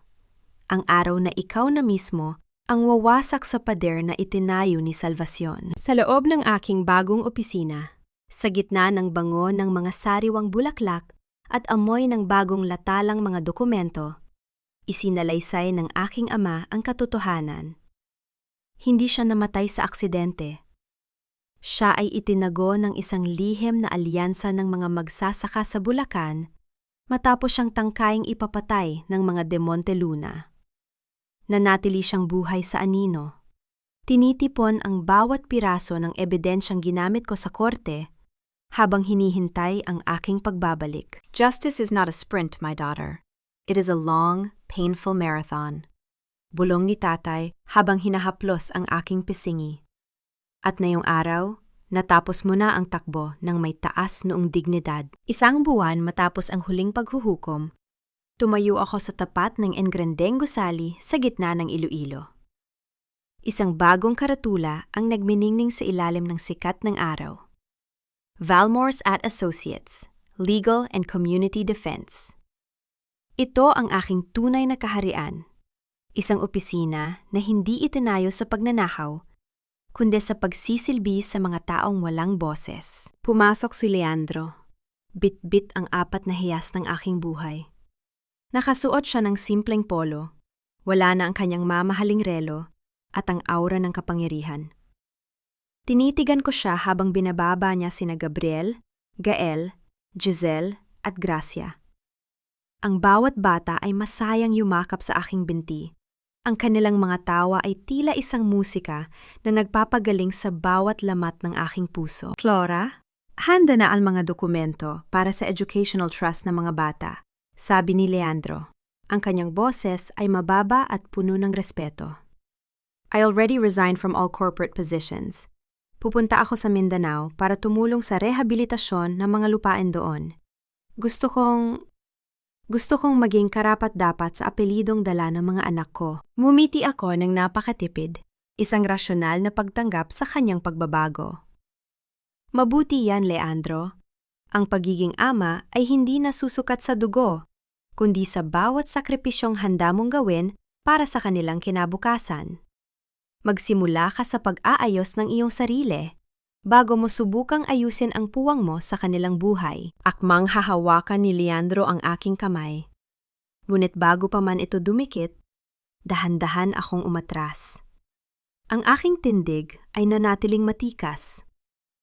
Ang araw na ikaw na mismo ang wawasak sa pader na itinayo ni Salvacion. Sa loob ng aking bagong opisina, sa gitna ng bango ng mga sariwang bulaklak at amoy ng bagong latalang mga dokumento, isinalaysay ng aking ama ang katotohanan. Hindi siya namatay sa aksidente. Siya ay itinago ng isang lihim na alyansa ng mga magsasaka sa Bulacan matapos siyang tangkaying ipapatay ng mga De Monteluna. Nanatili siyang buhay sa anino. Tinitipon ang bawat piraso ng ebidensyang ginamit ko sa korte habang hinihintay ang aking pagbabalik. Justice is not a sprint, my daughter. It is a long, painful marathon. Bulong ni tatay habang hinahaplos ang aking pisingi. At ngayong araw, natapos mo na ang takbo ng may taas noong dignidad. 1 buwan matapos ang huling paghuhukom, tumayo ako sa tapat ng Engrandeng Gusali sa gitna ng Iloilo. Isang bagong karatula ang nagminingning sa ilalim ng sikat ng araw. Valmores at Associates, Legal and Community Defense. Ito ang aking tunay na kaharian. Isang opisina na hindi itinayo sa pagnanakaw, kundi sa pagsisilbi sa mga taong walang boses. Pumasok si Leandro. Bit-bit ang 4 na hiyas ng aking buhay. Nakasuot siya ng simpleng polo. Wala na ang kanyang mamahaling relo at ang aura ng kapangyarihan. Tinitigan ko siya habang binababa niya sina Gabriel, Gael, Giselle at Gracia. Ang bawat bata ay masayang yumakap sa aking binti. Ang kanilang mga tawa ay tila isang musika na nagpapagaling sa bawat lamat ng aking puso. Flora, handa na ang mga dokumento para sa educational trust ng mga bata, sabi ni Leandro. Ang kanyang boses ay mababa at puno ng respeto. I already resigned from all corporate positions. Pupunta ako sa Mindanao para tumulong sa rehabilitasyon ng mga lupain doon. Gusto kong maging karapat-dapat sa apelidong dala ng mga anak ko. Ngumiti ako ng napakatipid, isang rasyonal na pagtanggap sa kanyang pagbabago. Mabuti yan, Leandro. Ang pagiging ama ay hindi nasusukat sa dugo, kundi sa bawat sakripisyong handa mong gawin para sa kanilang kinabukasan. Magsimula ka sa pag-aayos ng iyong sarili bago mo subukang ayusin ang puwang mo sa kanilang buhay. Akmang hahawakan ni Leandro ang aking kamay. Ngunit bago pa man ito dumikit, dahan-dahan akong umatras. Ang aking tindig ay nanatiling matikas.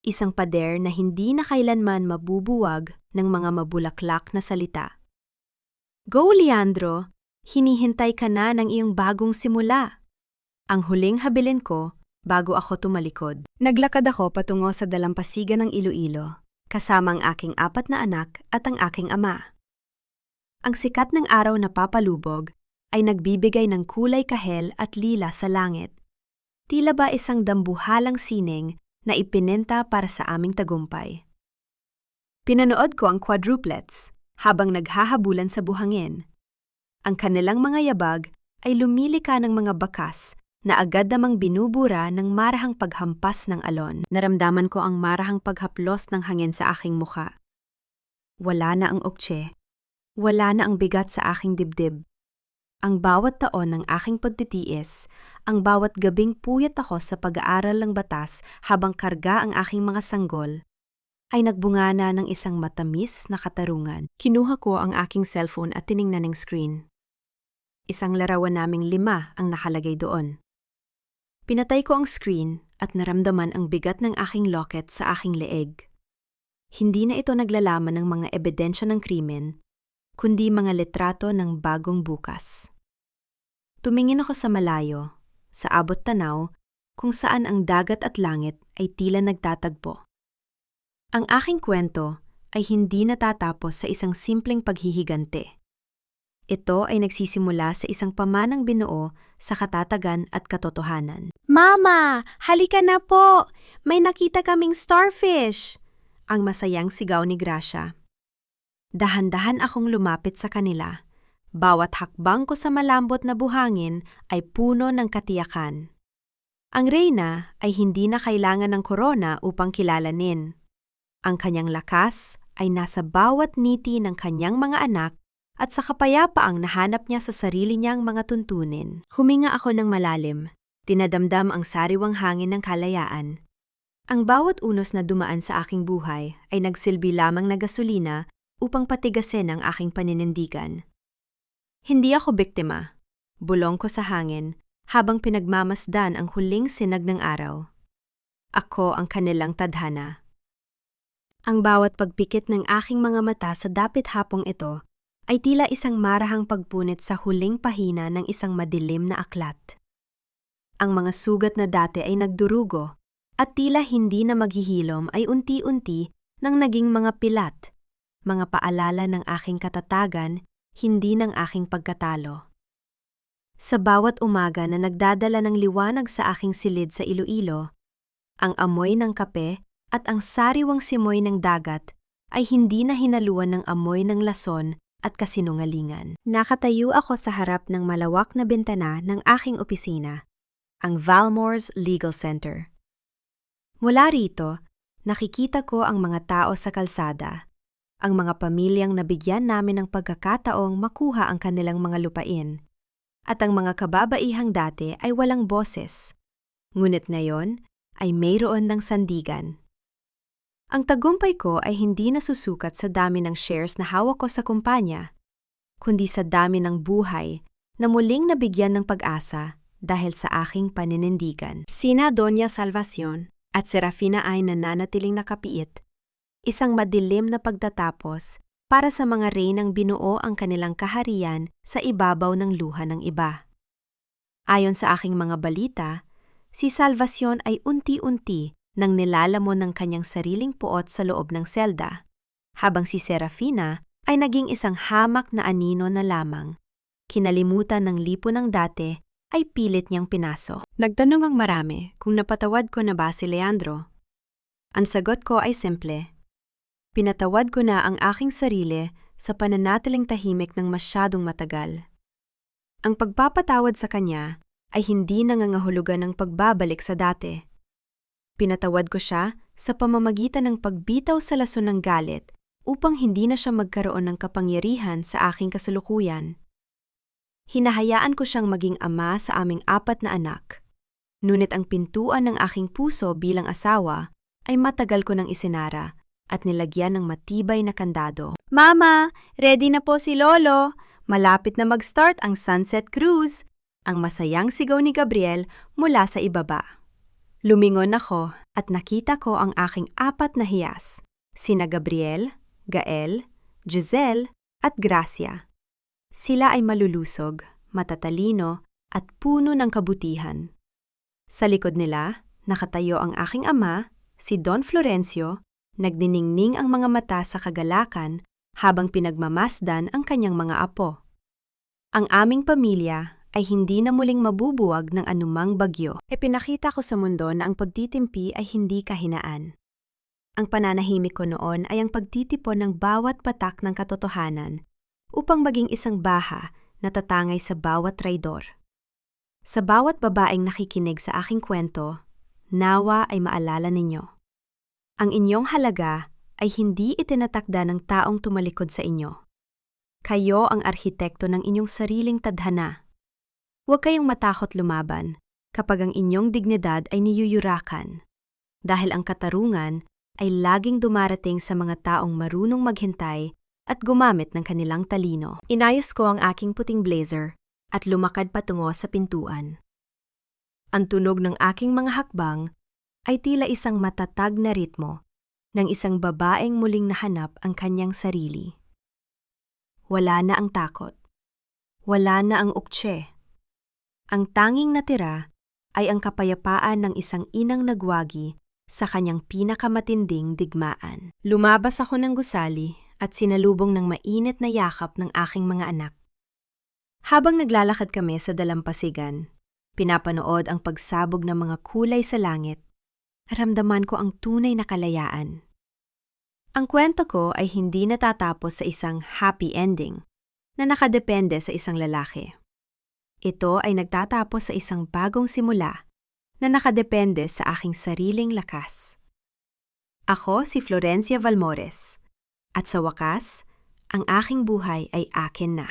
Isang pader na hindi na kailanman mabubuwag ng mga mabulaklak na salita. Go, Leandro! Hinihintay ka na ng iyong bagong simula. Ang huling habilin ko bago ako tumalikod. Naglakad ako patungo sa dalampasigan ng Iloilo, kasama ang aking 4 na anak at ang aking ama. Ang sikat ng araw na papalubog ay nagbibigay ng kulay kahel at lila sa langit. Tila ba isang dambuhalang sining na ipinenta para sa aming tagumpay. Pinanood ko ang quadruplets habang naghahabulan sa buhangin. Ang kanilang mga yabag ay lumilika ng mga bakas na agad namang binubura ng marahang paghampas ng alon. Naramdaman ko ang marahang paghaplos ng hangin sa aking mukha. Wala na ang okche. Wala na ang bigat sa aking dibdib. Ang bawat taon ng aking pagtitiis, ang bawat gabing puyat ako sa pag-aaral ng batas habang karga ang aking mga sanggol, ay nagbunga na ng isang matamis na katarungan. Kinuha ko ang aking cellphone at tiningnan ng screen. Isang larawan naming 5 ang nakalagay doon. Pinatay ko ang screen at naramdaman ang bigat ng aking locket sa aking leeg. Hindi na ito naglalaman ng mga ebidensya ng krimen, kundi mga litrato ng bagong bukas. Tumingin ako sa malayo, sa abot tanaw, kung saan ang dagat at langit ay tila nagtatagpo. Ang aking kwento ay hindi natatapos sa isang simpleng paghihigante. Ito ay nagsisimula sa isang pamanang binuo sa katatagan at katotohanan. Mama, halika na po! May nakita kaming starfish! Ang masayang sigaw ni Gracia. Dahan-dahan akong lumapit sa kanila. Bawat hakbang ko sa malambot na buhangin ay puno ng katiyakan. Ang reyna ay hindi na kailangan ng korona upang kilalanin. Ang kanyang lakas ay nasa bawat niti ng kanyang mga anak at sa kapayapaang nahanap niya sa sarili niyang mga tuntunin. Huminga ako ng malalim. Tinadamdam ang sariwang hangin ng kalayaan. Ang bawat unos na dumaan sa aking buhay ay nagsilbi lamang na gasolina upang patigasin ang aking paninindigan. Hindi ako biktima. Bulong ko sa hangin habang pinagmamasdan ang huling sinag ng araw. Ako ang kanilang tadhana. Ang bawat pagpikit ng aking mga mata sa dapit hapong ito ay tila isang marahang pagpunit sa huling pahina ng isang madilim na aklat. Ang mga sugat na dati ay nagdurugo at tila hindi na maghihilom ay unti-unti nang naging mga pilat, mga paalala ng aking katatagan, hindi ng aking pagkatalo. Sa bawat umaga na nagdadala ng liwanag sa aking silid sa Iloilo, ang amoy ng kape at ang sariwang simoy ng dagat ay hindi na hinaluan ng amoy ng lason at kasinungalingan. Nakatayo ako sa harap ng malawak na bintana ng aking opisina, ang Valmore's Legal Center. Mula rito, nakikita ko ang mga tao sa kalsada, ang mga pamilyang nabigyan namin ng pagkakataong makuha ang kanilang mga lupain, at ang mga kababaihang dati ay walang boses. Ngunit ngayon ay mayroon ng sandigan. Ang tagumpay ko ay hindi nasusukat sa dami ng shares na hawak ko sa kumpanya, kundi sa dami ng buhay na muling nabigyan ng pag-asa dahil sa aking paninindigan. Sina Doña Salvacion at Serafina ay nananatiling nakapiit, isang madilim na pagtatapos para sa mga reynang binuo ang kanilang kaharian sa ibabaw ng luha ng iba. Ayon sa aking mga balita, si Salvacion ay unti-unti nang nilalamon ng kanyang sariling puot sa loob ng selda, habang si Serafina ay naging isang hamak na anino na lamang. Kinalimutan ng lipo ng dati ay pilit niyang pinaso. Nagtanong ang marami kung napatawad ko na ba si Leandro. Ang sagot ko ay simple. Pinatawad ko na ang aking sarili sa pananatiling tahimik ng masyadong matagal. Ang pagpapatawad sa kanya ay hindi nangangahulugan ng pagbabalik sa dati. Pinatawad ko siya sa pamamagitan ng pagbitaw sa lason ng galit upang hindi na siya magkaroon ng kapangyarihan sa aking kasalukuyan. Hinahayaan ko siyang maging ama sa aming 4 na anak. Ngunit ang pintuan ng aking puso bilang asawa ay matagal ko nang isinara at nilagyan ng matibay na kandado. Mama, ready na po si Lolo. Malapit na mag-start ang Sunset Cruise. Ang masayang sigaw ni Gabriel mula sa ibaba. Lumingon ako at nakita ko ang aking 4 na hiyas, sina Gabriel, Gael, Giselle at Gracia. Sila ay malulusog, matatalino at puno ng kabutihan. Sa likod nila, nakatayo ang aking ama, si Don Florencio, nagdiningning ang mga mata sa kagalakan habang pinagmamasdan ang kanyang mga apo. Ang aming pamilya ay hindi na muling mabubuwag ng anumang bagyo. Ipinakita ko sa mundo na ang pagtitimpi ay hindi kahinaan. Ang pananahimik ko noon ay ang pagtitipon ng bawat patak ng katotohanan upang maging isang baha na tatangay sa bawat traidor. Sa bawat babaeng nakikinig sa aking kwento, nawa ay maalala ninyo. Ang inyong halaga ay hindi itinatakda ng taong tumalikod sa inyo. Kayo ang arhitekto ng inyong sariling tadhana. Huwag kayong matakot lumaban kapag ang inyong dignidad ay niyuyurakan, dahil ang katarungan ay laging dumarating sa mga taong marunong maghintay at gumamit ng kanilang talino. Inayos ko ang aking puting blazer at lumakad patungo sa pintuan. Ang tunog ng aking mga hakbang ay tila isang matatag na ritmo ng isang babaeng muling nahanap ang kanyang sarili. Wala na ang takot. Wala na ang ukse. Ang tanging natira ay ang kapayapaan ng isang inang nagwagi sa kanyang pinakamatinding digmaan. Lumabas ako ng gusali at sinalubong ng mainit na yakap ng aking mga anak. Habang naglalakad kami sa dalampasigan, pinapanood ang pagsabog ng mga kulay sa langit, ramdaman ko ang tunay na kalayaan. Ang kwento ko ay hindi natatapos sa isang happy ending na nakadepende sa isang lalaki. Ito ay nagtatapos sa isang bagong simula na nakadepende sa aking sariling lakas. Ako si Florencia Valmores, at sa wakas, ang aking buhay ay akin na.